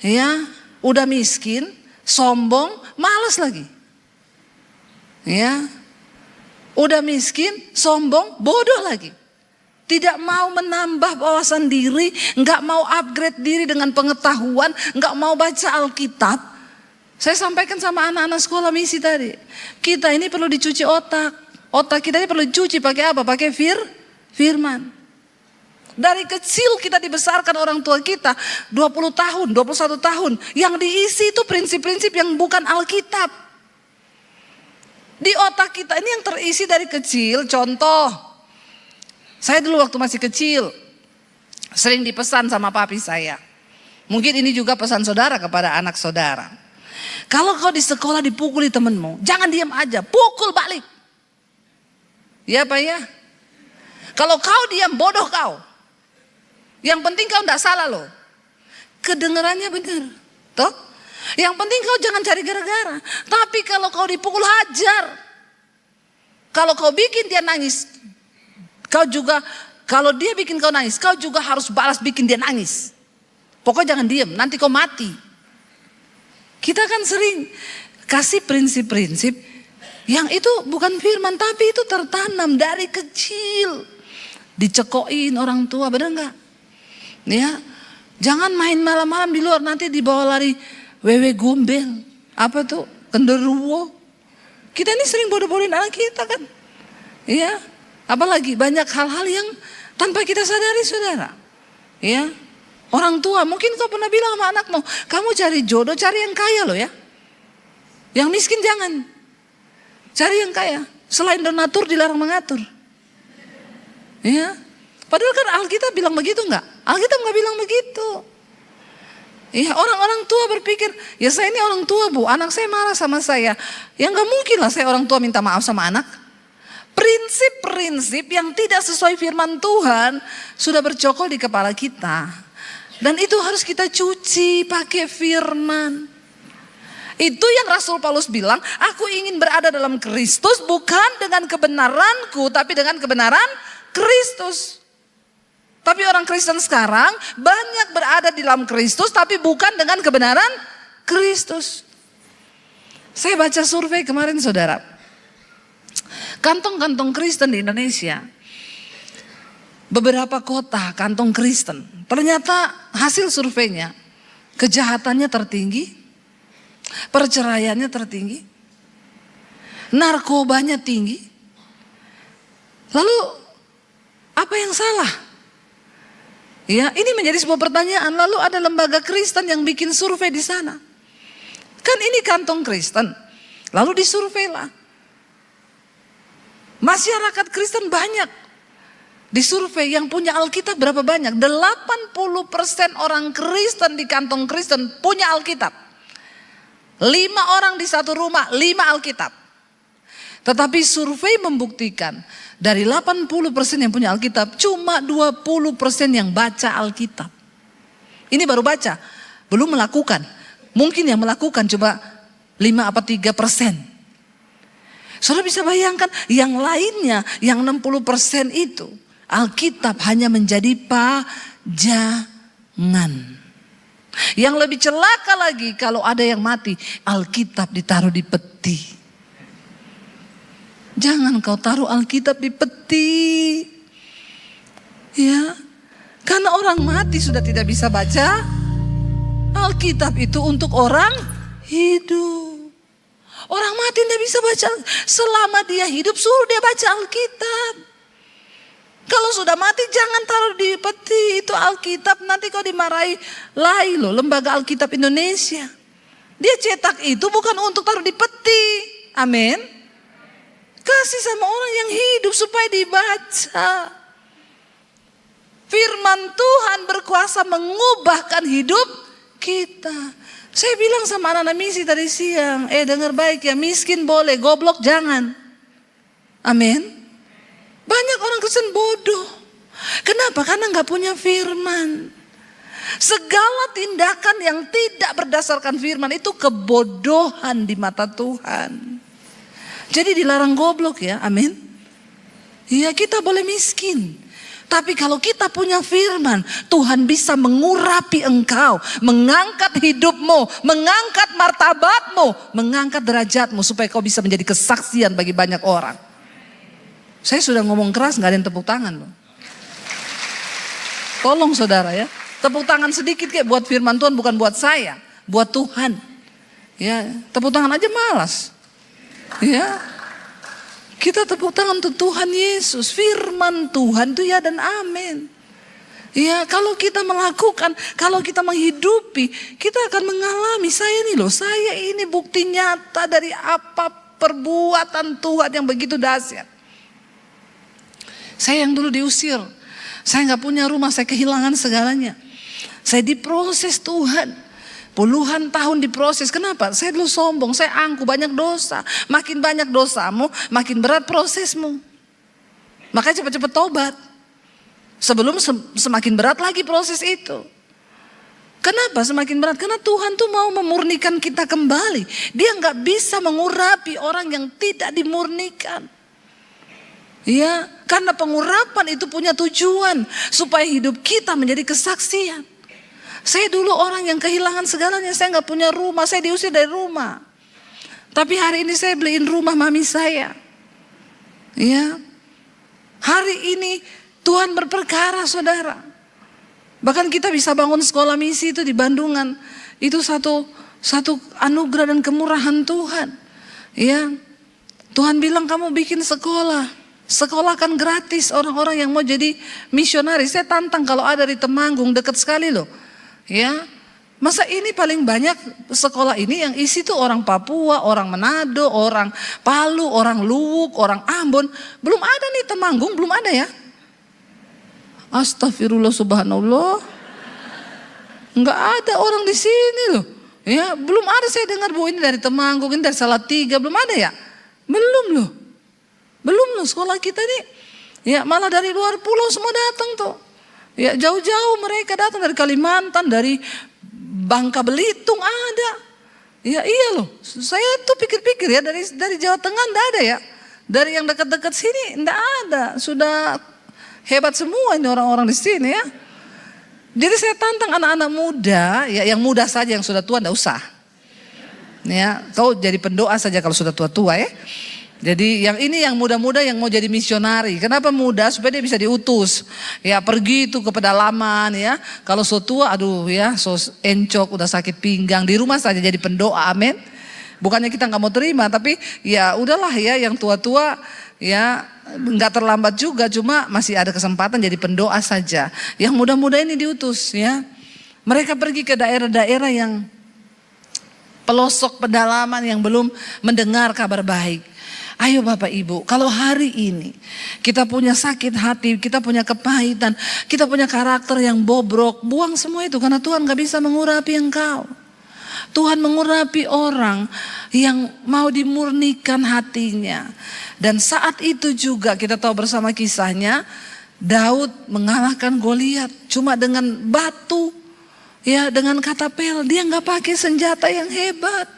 [SPEAKER 1] ya, udah miskin, sombong, malas lagi. Ya. Udah miskin, sombong, bodoh lagi. Tidak mau menambah wawasan diri, nggak mau upgrade diri dengan pengetahuan, nggak mau baca Alkitab. Saya sampaikan sama anak-anak sekolah misi tadi. Kita ini perlu dicuci otak. Otak kita ini perlu dicuci pakai apa? Pakai firman. Dari kecil kita dibesarkan orang tua kita 20 tahun, 21 tahun. Yang diisi itu prinsip-prinsip yang bukan Alkitab. Di otak kita ini yang terisi dari kecil, contoh. Saya dulu waktu masih kecil, sering dipesan sama papi saya. Mungkin ini juga pesan saudara kepada anak saudara. Kalau kau di sekolah dipukuli temenmu, jangan diam aja, pukul balik. Ya Pak ya? Kalau kau diam, bodoh kau. Yang penting kau tidak salah loh. Kedengarannya benar. Toh? Yang penting kau jangan cari gara-gara. Tapi kalau kau dipukul, hajar. Kalau kau bikin dia nangis, kau juga, kalau dia bikin kau nangis, kau juga harus balas bikin dia nangis. Pokoknya jangan diam, nanti kau mati. Kita kan sering kasih prinsip-prinsip yang itu bukan firman, tapi itu tertanam dari kecil. Dicekoin orang tua, benar enggak? Ya, jangan main malam-malam di luar, nanti dibawa lari wewe gombel. Apa tuh? Genderuwo. Kita ini sering bodoh-bodohin anak kita kan. Iya. Apalagi banyak hal-hal yang tanpa kita sadari saudara. Ya. Orang tua mungkin kau pernah bilang sama anakmu, kamu cari jodoh cari yang kaya loh ya. Yang miskin jangan. Cari yang kaya. Selain donatur dilarang mengatur. Ya. Padahal kan Alkitab bilang begitu enggak? Alkitab enggak bilang begitu. Ya, orang-orang tua berpikir, ya saya ini orang tua bu, anak saya marah sama saya. Ya enggak mungkin lah saya orang tua minta maaf sama anak. Prinsip-prinsip yang tidak sesuai firman Tuhan sudah bercokol di kepala kita. Dan itu harus kita cuci pakai firman. Itu yang Rasul Paulus bilang, aku ingin berada dalam Kristus bukan dengan kebenaranku, tapi dengan kebenaran Kristus. Tapi orang Kristen sekarang banyak berada di dalam Kristus tapi bukan dengan kebenaran Kristus. Saya baca survei kemarin saudara. Kantong-kantong Kristen di Indonesia. Beberapa kota kantong Kristen. Ternyata hasil surveinya kejahatannya tertinggi. Perceraiannya tertinggi. Narkobanya tinggi. Lalu apa yang salah? Ya, ini menjadi sebuah pertanyaan. Lalu ada lembaga Kristen yang bikin survei di sana. Kan ini kantong Kristen. Lalu disurveilah. Masyarakat Kristen banyak. Disurvei yang punya Alkitab berapa banyak? 80% orang Kristen di kantong Kristen punya Alkitab. 5 orang di satu rumah, 5 Alkitab. Tetapi survei membuktikan dari 80% yang punya Alkitab, cuma 20% yang baca Alkitab. Ini baru baca, belum melakukan. Mungkin yang melakukan coba 5 apa 3%. Saudara bisa bayangkan yang lainnya, yang 60% itu, Alkitab hanya menjadi pajangan. Yang lebih celaka lagi kalau ada yang mati, Alkitab ditaruh di peti. Jangan kau taruh Alkitab di peti. Ya. Karena orang mati sudah tidak bisa baca Alkitab itu untuk orang hidup. Orang mati tidak bisa baca. Selama dia hidup suruh dia baca Alkitab. Kalau sudah mati jangan taruh di peti. Itu Alkitab, nanti kau dimarahi LAI loh, Lembaga Alkitab Indonesia. Dia cetak itu bukan untuk taruh di peti. Amin. Kasih sama orang yang hidup supaya dibaca. Firman Tuhan berkuasa mengubahkan hidup kita. Saya bilang sama anak-anak misi tadi siang, dengar baik ya, miskin boleh, goblok jangan. Amin. Banyak orang Kristen bodoh. Kenapa? Karena nggak punya firman. Segala tindakan yang tidak berdasarkan firman itu kebodohan di mata Tuhan. Jadi dilarang goblok ya, amin. Iya, kita boleh miskin. Tapi kalau kita punya firman, Tuhan bisa mengurapi engkau, mengangkat hidupmu, mengangkat martabatmu, mengangkat derajatmu supaya kau bisa menjadi kesaksian bagi banyak orang. Saya sudah ngomong keras, gak ada yang tepuk tangan loh. Tolong saudara ya, tepuk tangan sedikit kayak buat firman Tuhan, bukan buat saya, buat Tuhan. Ya, tepuk tangan aja malas. Ya, kita tepuk tangan untuk Tuhan Yesus, firman Tuhan itu ya dan amin. Ya, kalau kita melakukan, kalau kita menghidupi, kita akan mengalami. Saya ini bukti nyata dari apa perbuatan Tuhan yang begitu dahsyat. Saya yang dulu diusir, saya gak punya rumah, saya kehilangan segalanya. Saya diproses Tuhan, puluhan tahun diproses. Kenapa? Saya dulu sombong, saya angku, banyak dosa. Makin banyak dosamu, makin berat prosesmu. Makanya cepat-cepat tobat. Sebelum semakin berat lagi proses itu. Kenapa semakin berat? Karena Tuhan tuh mau memurnikan kita kembali. Dia gak bisa mengurapi orang yang tidak dimurnikan. Ya, karena pengurapan itu punya tujuan supaya hidup kita menjadi kesaksian. Saya dulu orang yang kehilangan segalanya, saya nggak punya rumah, saya diusir dari rumah. Tapi hari ini saya beliin rumah mami saya. Ya, hari ini Tuhan berperkara saudara. Bahkan kita bisa bangun sekolah misi itu di Bandungan, itu satu anugerah dan kemurahan Tuhan. Ya, Tuhan bilang kamu bikin sekolah. Sekolah kan gratis, orang-orang yang mau jadi misionaris. Saya tantang kalau ada di Temanggung, dekat sekali loh. Ya, masa ini paling banyak sekolah ini yang isi tuh orang Papua, orang Manado, orang Palu, orang Luwuk, orang Ambon. Belum ada nih Temanggung, belum ada ya. Astagfirullah subhanallah. Enggak ada orang di sini loh. Ya, belum ada saya dengar bu ini dari Temanggung, ini dari Salatiga, belum ada ya. Belum loh. Belum loh sekolah kita nih. Ya, malah dari luar pulau semua datang tuh. Ya, jauh-jauh mereka datang dari Kalimantan, dari Bangka Belitung ada. Ya iya loh. Saya tuh pikir-pikir ya dari Jawa Tengah enggak ada ya. Dari yang dekat-dekat sini enggak ada. Sudah hebat semua ini orang-orang di sini ya. Jadi saya tantang anak-anak muda, ya yang muda saja, yang sudah tua enggak usah. Ya, kau jadi pendoa saja kalau sudah tua-tua ya. Jadi yang ini yang muda-muda yang mau jadi misionari. Kenapa muda? Supaya dia bisa diutus. Ya pergi itu ke pedalaman ya. Kalau so tua aduh ya so encok udah sakit pinggang. Di rumah saja jadi pendoa, amin. Bukannya kita gak mau terima, tapi ya udahlah ya yang tua-tua ya gak terlambat juga. Cuma masih ada kesempatan jadi pendoa saja. Yang muda-muda ini diutus ya. Mereka pergi ke daerah-daerah yang pelosok pedalaman yang belum mendengar kabar baik. Ayo Bapak Ibu, kalau hari ini kita punya sakit hati, kita punya kepahitan, kita punya karakter yang bobrok, buang semua itu karena Tuhan gak bisa mengurapi engkau. Tuhan mengurapi orang yang mau dimurnikan hatinya. Dan saat itu juga kita tahu bersama kisahnya, Daud mengalahkan Goliat cuma dengan batu, ya dengan katapel, dia gak pakai senjata yang hebat.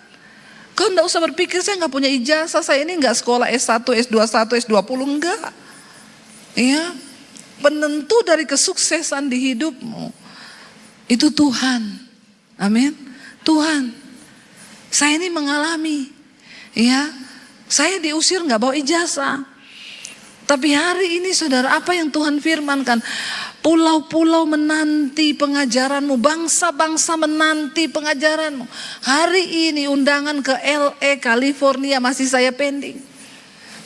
[SPEAKER 1] Kau enggak usah berpikir saya enggak punya ijazah, saya ini enggak sekolah S1, S21, S20, enggak. Ya, penentu dari kesuksesan di hidupmu itu Tuhan. Amin. Tuhan. Saya ini mengalami, ya, saya diusir enggak bawa ijazah. Tapi hari ini saudara, apa yang Tuhan firmankan? Pulau-pulau menanti pengajaranmu, bangsa-bangsa menanti pengajaranmu. Hari ini undangan ke LA, California masih saya pending.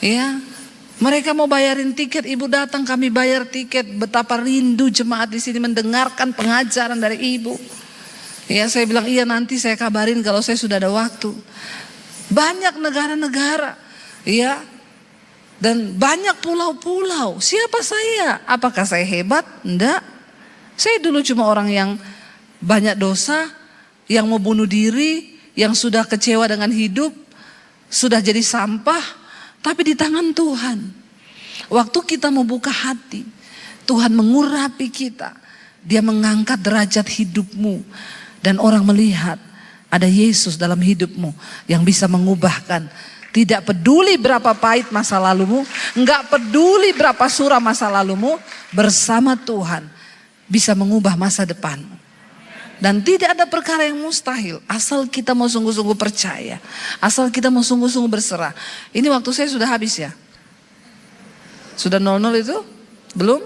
[SPEAKER 1] Ya, Mereka mau bayarin tiket, ibu datang, kami bayar tiket. Betapa rindu jemaat di sini mendengarkan pengajaran dari ibu. Ya, saya bilang iya, nanti saya kabarin kalau saya sudah ada waktu. Banyak negara-negara, ya, dan banyak pulau-pulau. Siapa saya? Apakah saya hebat? Enggak. Saya dulu cuma orang yang banyak dosa, yang mau bunuh diri, yang sudah kecewa dengan hidup, sudah jadi sampah. Tapi di tangan Tuhan, waktu kita membuka hati, Tuhan mengurapi kita. Dia mengangkat derajat hidupmu. Dan orang melihat ada Yesus dalam hidupmu yang bisa mengubahkan. Tidak peduli berapa pahit masa lalumu, enggak peduli berapa suram masa lalumu, bersama Tuhan bisa mengubah masa depanmu. Dan tidak ada perkara yang mustahil, asal kita mau sungguh-sungguh percaya, asal kita mau sungguh-sungguh berserah. Ini waktu saya sudah habis ya. Sudah 00 itu? Belum?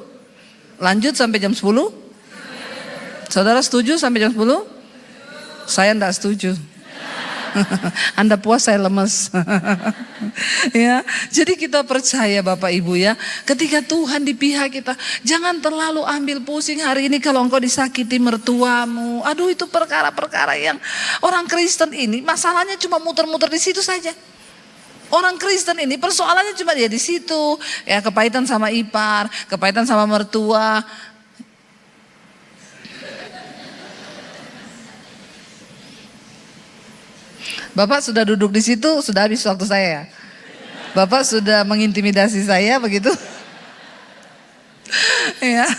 [SPEAKER 1] Lanjut sampai jam 10? Saudara setuju sampai jam 10? Saya enggak setuju. Anda puas, saya lemes. Ya, jadi kita percaya Bapak Ibu ya, ketika Tuhan di pihak kita, jangan terlalu ambil pusing hari ini kalau engkau disakiti mertuamu. Aduh, itu perkara-perkara yang orang Kristen ini masalahnya cuma muter-muter di situ saja. Orang Kristen ini persoalannya cuma dia di situ, ya, kepahitan sama ipar, kepahitan sama mertua. Bapak sudah duduk di situ, sudah habis waktu saya ya. Bapak sudah mengintimidasi saya begitu. Ya.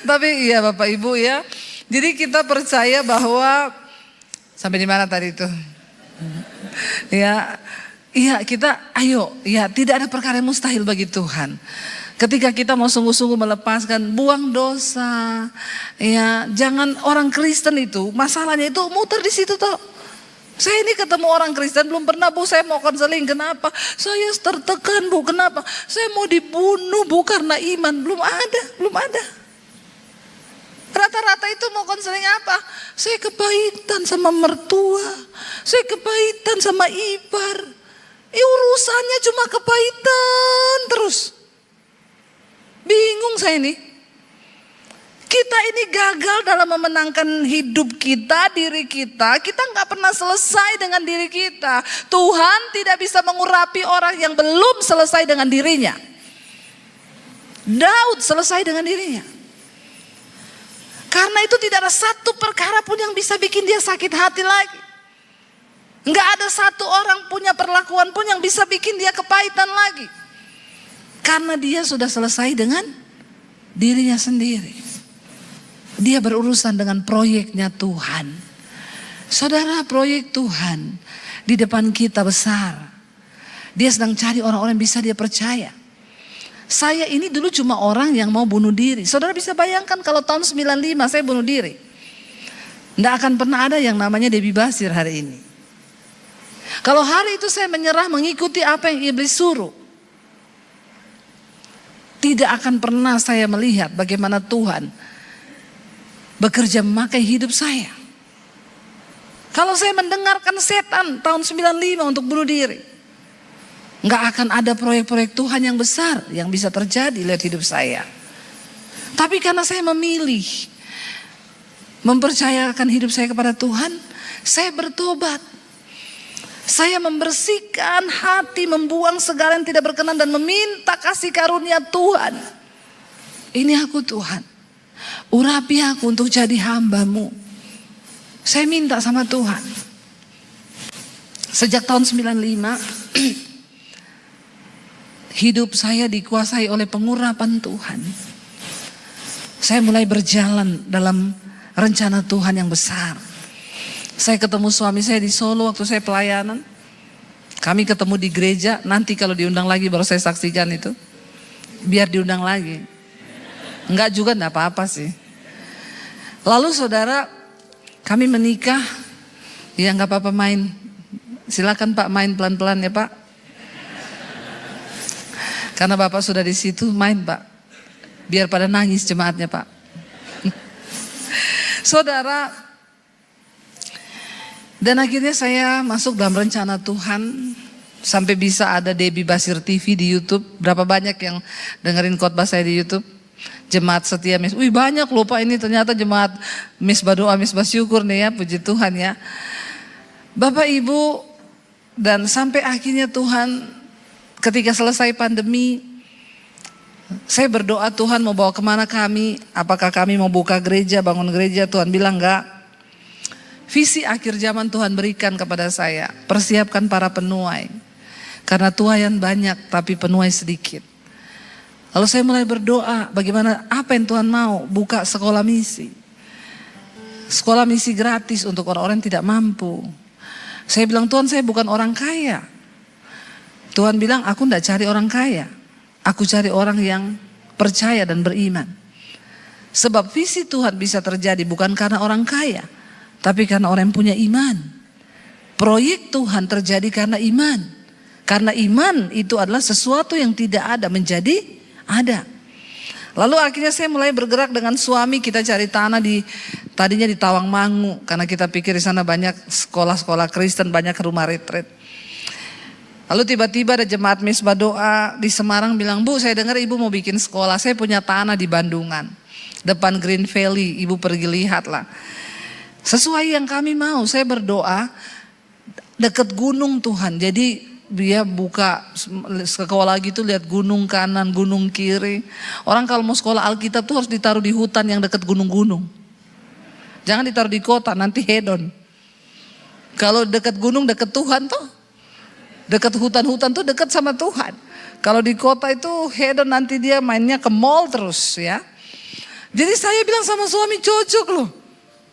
[SPEAKER 1] Tapi iya Bapak Ibu ya. Jadi kita percaya bahwa sampai di mana tadi itu? Ya. Iya, kita ayo, ya, tidak ada perkara yang mustahil bagi Tuhan. Ketika kita mau sungguh-sungguh melepaskan, buang dosa. Ya, jangan orang Kristen itu masalahnya itu muter di situ toh. Saya ini ketemu orang Kristen belum pernah, Bu, saya mau konseling. Kenapa? Saya tertekan, Bu. Kenapa? Saya mau dibunuh, Bu, karena iman. Belum ada. Rata-rata itu mau konseling apa? Saya kepahitan sama mertua. Saya kepahitan sama ipar. Urusannya cuma kepahitan terus. Bingung saya ini. Kita ini gagal dalam memenangkan hidup kita, diri kita. Kita nggak pernah selesai dengan diri kita. Tuhan tidak bisa mengurapi orang yang belum selesai dengan dirinya. Daud selesai dengan dirinya. Karena itu tidak ada satu perkara pun yang bisa bikin dia sakit hati lagi. Nggak ada satu orang punya perlakuan pun yang bisa bikin dia kepahitan lagi. Karena dia sudah selesai dengan dirinya sendiri. Dia berurusan dengan proyeknya Tuhan. Saudara, proyek Tuhan di depan kita besar. Dia sedang cari orang-orang yang bisa dia percaya. Saya ini dulu cuma orang yang mau bunuh diri. Saudara bisa bayangkan kalau tahun 95 saya bunuh diri. Tidak akan pernah ada yang namanya Debbie Basir hari ini. Kalau hari itu saya menyerah mengikuti apa yang iblis suruh, tidak akan pernah saya melihat bagaimana Tuhan bekerja memakai hidup saya. Kalau saya mendengarkan setan tahun 95 untuk bunuh diri, nggak akan ada proyek-proyek Tuhan yang besar yang bisa terjadi lewat hidup saya. Tapi karena saya memilih mempercayakan hidup saya kepada Tuhan, saya bertobat. Saya membersihkan hati, membuang segala yang tidak berkenan dan meminta kasih karunia Tuhan. Ini aku Tuhan. Urapi aku untuk jadi hamba-Mu. Saya minta sama Tuhan. Sejak tahun 95, hidup saya dikuasai oleh pengurapan Tuhan. Saya mulai berjalan dalam rencana Tuhan yang besar. Saya ketemu suami saya di Solo waktu saya pelayanan. Kami ketemu di gereja, nanti kalau diundang lagi baru saya saksikan itu. Biar diundang lagi. Enggak juga, enggak apa-apa sih. Lalu saudara, kami menikah. Ya enggak apa-apa main. Silakan Pak main pelan-pelan ya Pak. Karena Bapak sudah di situ, main Pak. Biar pada nangis jemaatnya Pak. Saudara, dan akhirnya saya masuk dalam rencana Tuhan. Sampai bisa ada Debbie Basir TV di YouTube. Berapa banyak yang dengerin khotbah saya di YouTube? Jemaat setia Miss. Wih banyak loh Pak, ini ternyata jemaat misbah doa, misbah syukur nih ya, puji Tuhan ya. Bapak Ibu, dan sampai akhirnya Tuhan ketika selesai pandemi, saya berdoa Tuhan mau bawa kemana kami, apakah kami mau buka gereja, bangun gereja. Tuhan bilang enggak. Visi akhir zaman Tuhan berikan kepada saya, persiapkan para penuai. Karena tuaian banyak tapi penuai sedikit. Lalu saya mulai berdoa, bagaimana, apa yang Tuhan mau, buka sekolah misi. Sekolah misi gratis untuk orang-orang yang tidak mampu. Saya bilang, Tuhan saya bukan orang kaya. Tuhan bilang, aku tidak cari orang kaya. Aku cari orang yang percaya dan beriman. Sebab visi Tuhan bisa terjadi bukan karena orang kaya, tapi karena orang yang punya iman. Proyek Tuhan terjadi karena iman. Karena iman itu adalah sesuatu yang tidak ada menjadi ada. Lalu akhirnya saya mulai bergerak dengan suami, kita cari tanah tadinya di Tawangmangu, karena kita pikir di sana banyak sekolah-sekolah Kristen, banyak rumah retret. Lalu tiba-tiba ada jemaat misbah doa di Semarang bilang, Bu saya dengar ibu mau bikin sekolah, saya punya tanah di Bandungan, depan Green Valley, ibu pergi lihatlah. Sesuai yang kami mau, saya berdoa dekat gunung Tuhan, jadi dia buka sekolah gitu, lihat gunung kanan, gunung kiri. Orang kalau mau sekolah Alkitab tuh harus ditaruh di hutan yang dekat gunung-gunung. Jangan ditaruh di kota, nanti hedon. Kalau dekat gunung dekat Tuhan tuh, dekat hutan-hutan tuh dekat sama Tuhan. Kalau di kota itu hedon, nanti dia mainnya ke mall terus ya. Jadi saya bilang sama suami, cocok loh.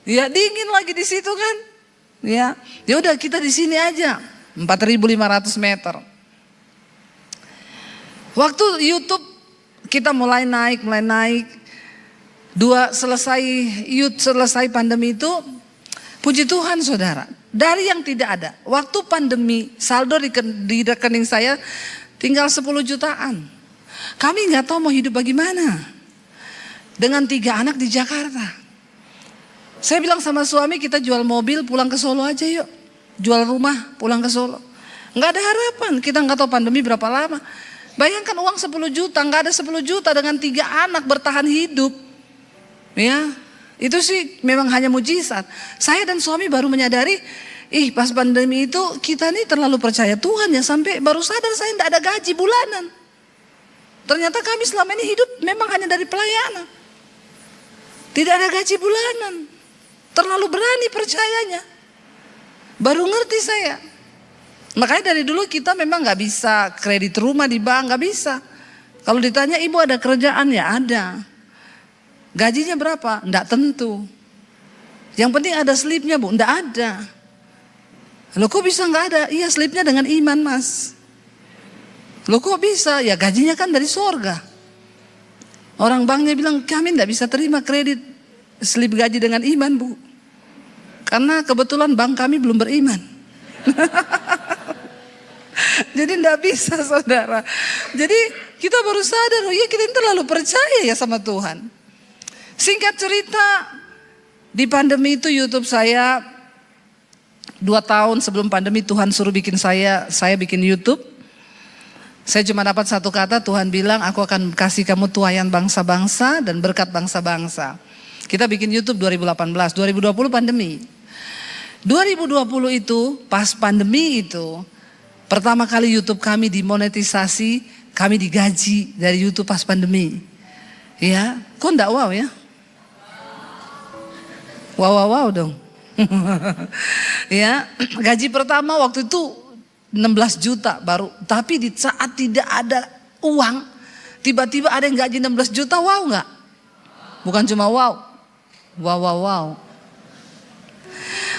[SPEAKER 1] Ya dingin lagi di situ kan. Ya udah kita di sini aja. 4.500 meter. Waktu YouTube kita mulai naik. Selesai pandemi itu, puji Tuhan saudara. Dari yang tidak ada, waktu pandemi saldo di rekening saya tinggal 10 jutaan. Kami nggak tahu mau hidup bagaimana. Dengan 3 anak di Jakarta. Saya bilang sama suami, kita jual mobil pulang ke Solo aja yuk. Jual rumah pulang ke Solo. Nggak ada harapan, kita nggak tahu pandemi berapa lama. Bayangkan uang 10 juta, nggak ada 10 juta dengan 3 anak bertahan hidup. Ya, itu sih memang hanya mujizat. Saya dan suami baru menyadari, pas pandemi itu kita nih terlalu percaya Tuhan ya, sampai baru sadar saya nggak ada gaji bulanan. Ternyata kami selama ini hidup memang hanya dari pelayanan. Tidak ada gaji bulanan. Terlalu berani percayanya. Baru ngerti saya. Makanya dari dulu kita memang gak bisa kredit rumah di bank, gak bisa. Kalau ditanya ibu ada kerjaan, ya ada. Gajinya berapa? Nggak tentu. Yang penting ada slipnya bu, nggak ada. Loh kok bisa nggak ada? Iya slipnya dengan iman mas. Loh kok bisa? Ya gajinya kan dari sorga. Orang banknya bilang kami nggak bisa terima kredit slip gaji dengan iman bu. Karena kebetulan bank kami belum beriman. Jadi enggak bisa saudara. Jadi kita baru sadar, oh iya kita terlalu percaya ya sama Tuhan. Singkat cerita, di pandemi itu YouTube saya 2 tahun sebelum pandemi Tuhan suruh bikin saya bikin YouTube. Saya cuma dapat satu kata, Tuhan bilang aku akan kasih kamu tuaian bangsa-bangsa dan berkat bangsa-bangsa. Kita bikin YouTube 2018, 2020 pandemi. 2020 itu pas pandemi itu pertama kali YouTube kami dimonetisasi, kami digaji dari YouTube pas pandemi. Ya, kok enggak wow ya? Wow dong. Ya, gaji pertama waktu itu 16 juta baru, tapi di saat tidak ada uang, tiba-tiba ada yang gaji 16 juta, wow enggak? Bukan cuma wow.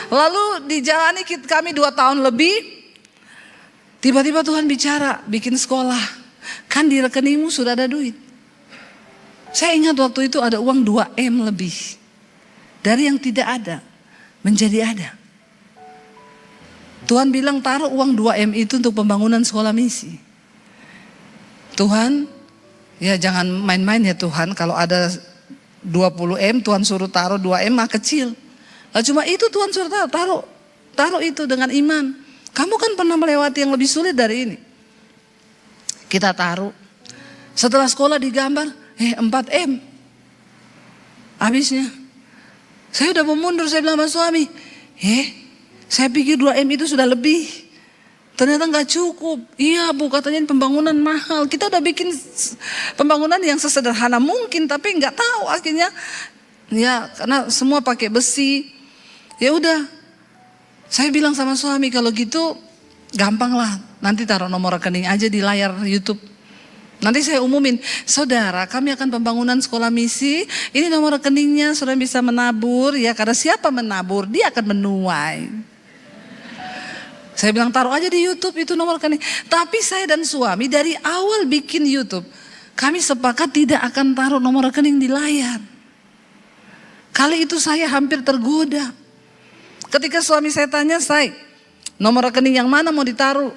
[SPEAKER 1] Lalu dijalani kami 2 tahun lebih, tiba-tiba Tuhan bicara, bikin sekolah. Kan di rekeningmu sudah ada duit. Saya ingat waktu itu ada uang 2M lebih. Dari yang tidak ada, menjadi ada. Tuhan bilang taruh uang 2M itu untuk pembangunan sekolah misi. Tuhan, ya jangan main-main ya Tuhan, kalau ada 20M Tuhan suruh taruh 2M mah kecil. Nah, cuma itu Tuhan suruh taruh itu dengan iman. Kamu kan pernah melewati yang lebih sulit dari ini. Kita taruh. Setelah sekolah digambar, 4M. Habisnya. Saya udah mau mundur, saya bilang sama suami. Saya pikir 2M itu sudah lebih. Ternyata gak cukup. Iya Bu, katanya pembangunan mahal. Kita udah bikin pembangunan yang sesederhana mungkin, tapi gak tahu akhirnya. Ya karena semua pakai besi. Ya udah. Saya bilang sama suami, kalau gitu gampang lah, nanti taruh nomor rekening aja di layar YouTube. Nanti saya umumin, saudara kami akan pembangunan sekolah misi, ini nomor rekeningnya, saudara bisa menabur ya, karena siapa menabur dia akan menuai. Saya bilang taruh aja di YouTube itu nomor rekening. Tapi saya dan suami dari awal bikin YouTube, kami sepakat tidak akan taruh nomor rekening di layar. Kali itu saya hampir tergoda. Ketika suami saya tanya, "Say, nomor rekening yang mana mau ditaruh?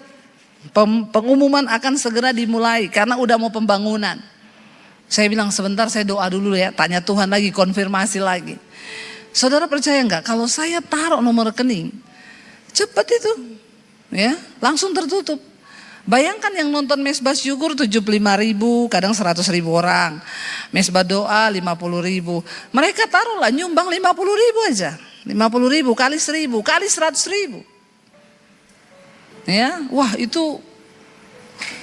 [SPEAKER 1] Pengumuman akan segera dimulai karena udah mau pembangunan." Saya bilang sebentar, saya doa dulu ya, tanya Tuhan lagi, konfirmasi lagi. Saudara percaya nggak kalau saya taruh nomor rekening, cepat itu, ya langsung tertutup. Bayangkan yang nonton mesbah syukur 75.000, kadang 100.000 orang. Mesbah doa 50.000. Mereka taruhlah nyumbang 50.000 aja. 50.000 kali 1.000 kali 100.000. Ya, wah itu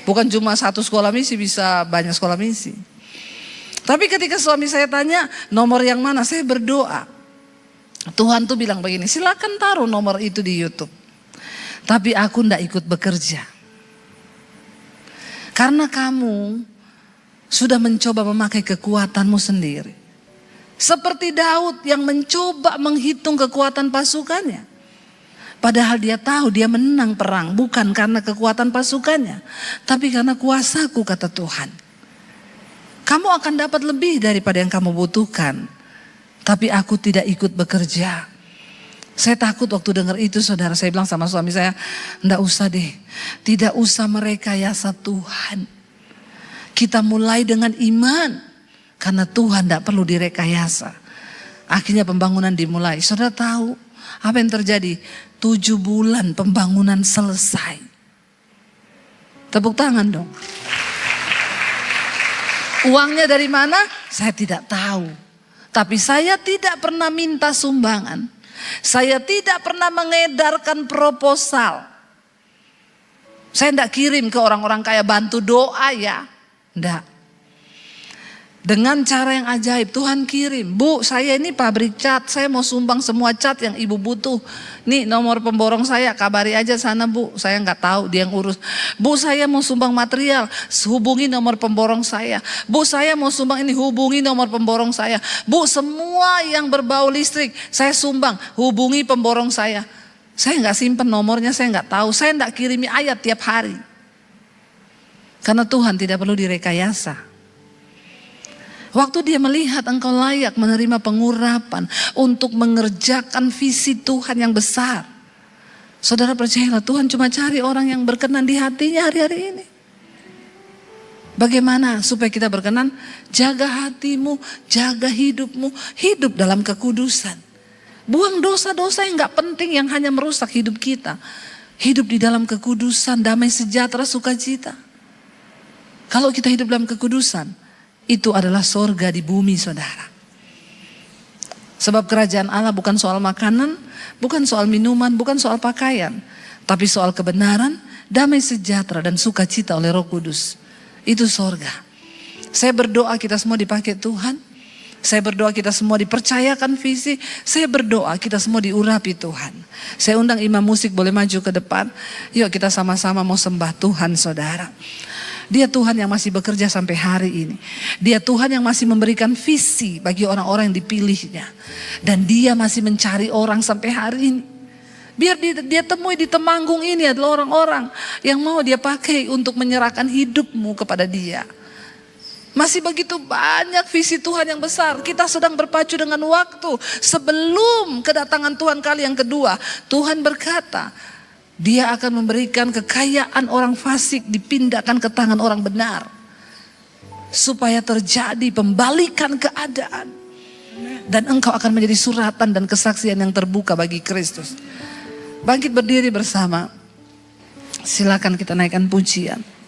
[SPEAKER 1] bukan cuma satu sekolah misi, bisa banyak sekolah misi. Tapi ketika suami saya tanya nomor yang mana, saya berdoa. Tuhan tuh bilang begini, silakan taruh nomor itu di YouTube. Tapi aku ndak ikut bekerja. Karena kamu sudah mencoba memakai kekuatanmu sendiri. Seperti Daud yang mencoba menghitung kekuatan pasukannya. Padahal dia tahu dia menang perang bukan karena kekuatan pasukannya. Tapi karena kuasaku, kata Tuhan. Kamu akan dapat lebih daripada yang kamu butuhkan. Tapi aku tidak ikut bekerja. Saya takut waktu dengar itu, saudara. Saya bilang sama suami saya, enggak usah deh. Tidak usah merekayasa Tuhan. Kita mulai dengan iman. Karena Tuhan tidak perlu direkayasa. Akhirnya pembangunan dimulai. Saudara tahu apa yang terjadi? 7 bulan pembangunan selesai. Tepuk tangan dong. Uangnya dari mana? Saya tidak tahu. Tapi saya tidak pernah minta sumbangan. Saya tidak pernah mengedarkan proposal. Saya tidak kirim ke orang-orang kaya bantu doa ya. Tidak. Dengan cara yang ajaib Tuhan kirim. Bu, saya ini pabrik cat, saya mau sumbang semua cat yang ibu butuh. Nih nomor pemborong saya, kabari aja sana Bu. Saya nggak tahu, dia yang urus. Bu, saya mau sumbang material, hubungi nomor pemborong saya. Bu, saya mau sumbang ini, hubungi nomor pemborong saya. Bu, semua yang berbau listrik saya sumbang, hubungi pemborong saya. Saya nggak simpen nomornya, saya nggak tahu. Saya nggak kirimi ayat tiap hari. Karena Tuhan tidak perlu direkayasa. Waktu dia melihat engkau layak menerima pengurapan untuk mengerjakan visi Tuhan yang besar. Saudara percayalah, Tuhan cuma cari orang yang berkenan di hatinya hari-hari ini. Bagaimana supaya kita berkenan? Jaga hatimu, jaga hidupmu, hidup dalam kekudusan. Buang dosa-dosa yang gak penting yang hanya merusak hidup kita. Hidup di dalam kekudusan, damai sejahtera, sukacita. Kalau kita hidup dalam kekudusan, itu adalah sorga di bumi, saudara. Sebab kerajaan Allah bukan soal makanan, bukan soal minuman, bukan soal pakaian. Tapi soal kebenaran, damai sejahtera dan sukacita oleh Roh Kudus. Itu sorga. Saya berdoa kita semua dipakai Tuhan. Saya berdoa kita semua dipercayakan visi. Saya berdoa kita semua diurapi Tuhan. Saya undang imam musik boleh maju ke depan. Yuk kita sama-sama mau sembah Tuhan, saudara. Dia Tuhan yang masih bekerja sampai hari ini. Dia Tuhan yang masih memberikan visi bagi orang-orang yang dipilihnya. Dan dia masih mencari orang sampai hari ini. Biar dia temui di Temanggung ini adalah orang-orang yang mau dia pakai untuk menyerahkan hidupmu kepada dia. Masih begitu banyak visi Tuhan yang besar. Kita sedang berpacu dengan waktu. Sebelum kedatangan Tuhan kali yang kedua, Tuhan berkata, Dia akan memberikan kekayaan orang fasik dipindahkan ke tangan orang benar. Supaya terjadi pembalikan keadaan. Dan engkau akan menjadi suratan dan kesaksian yang terbuka bagi Kristus. Bangkit berdiri bersama. Silakan kita naikkan pujian.